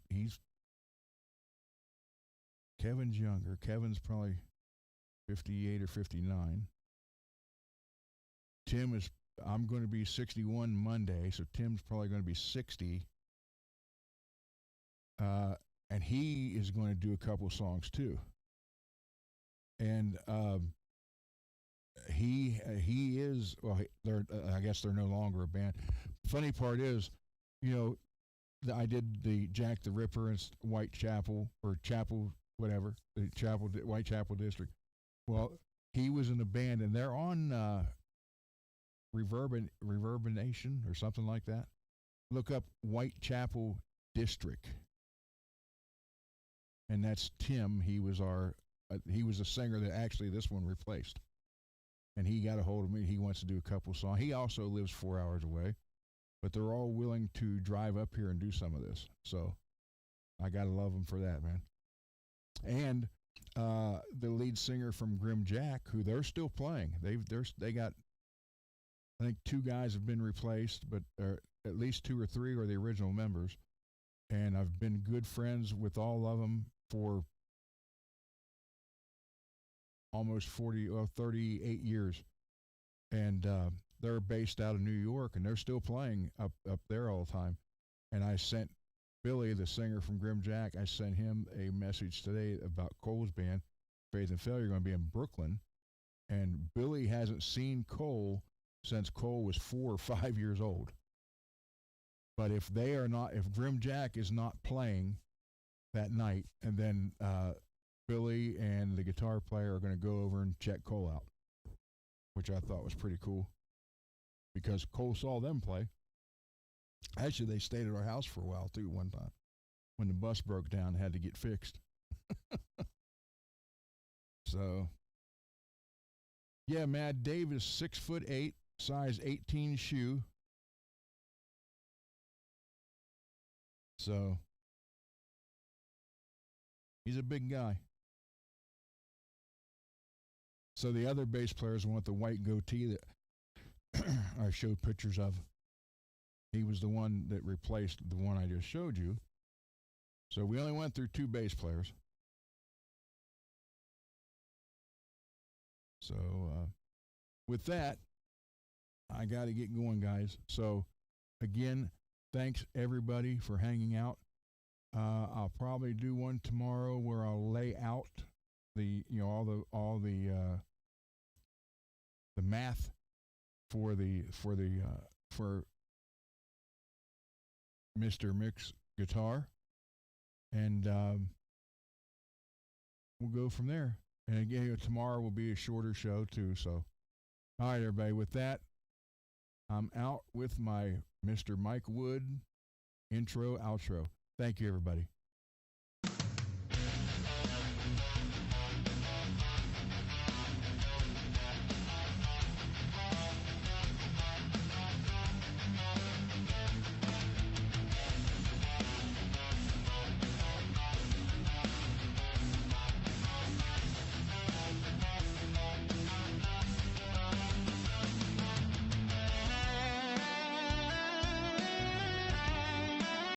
Kevin's younger. Kevin's probably 58 or 59. Tim is, I'm going to be 61 Monday, so Tim's probably going to be 60. And he is going to do a couple songs too. And he is, well, they're, I guess they're no longer a band. Funny part is, I did the Jack the Ripper in Whitechapel, or Chapel, whatever, the Whitechapel district. Well, he was in a band, and they're on Reverberation or something like that. Look up Whitechapel District, and that's Tim. He was a singer that actually this one replaced, and he got a hold of me. He wants to do a couple songs. He also lives 4 hours away, but they're all willing to drive up here and do some of this. So I gotta love them for that, man. And the lead singer from Grim Jack, who they're still playing. They got, I think 2 guys have been replaced, but at least 2 or 3 are the original members. And I've been good friends with all of them for almost 38 years. And they're based out of New York, and they're still playing up there all the time. And I sent Billy, the singer from Grim Jack, I sent him a message today about Cole's band, Faith and Failure, going to be in Brooklyn. And Billy hasn't seen Cole since Cole was 4 or 5 years old. But if Grim Jack is not playing that night, and then Billy and the guitar player are going to go over and check Cole out, which I thought was pretty cool because Cole saw them play. Actually, they stayed at our house for a while too. One time, when the bus broke down, and had to get fixed. So, yeah, Mad Dave is 6'8", size 18 shoe. So, he's a big guy. So the other bass players want the white goatee that I showed pictures of. He was the one that replaced the one I just showed you. So we only went through 2 bass players. So with that, I got to get going, guys. So again, thanks everybody for hanging out. I'll probably do one tomorrow where I'll lay out the math for Mr. Mick's guitar, and we'll go from there. And again, tomorrow will be a shorter show too. So, all right, everybody. With that, I'm out with my Mr. Mike Wood intro, outro. Thank you, everybody.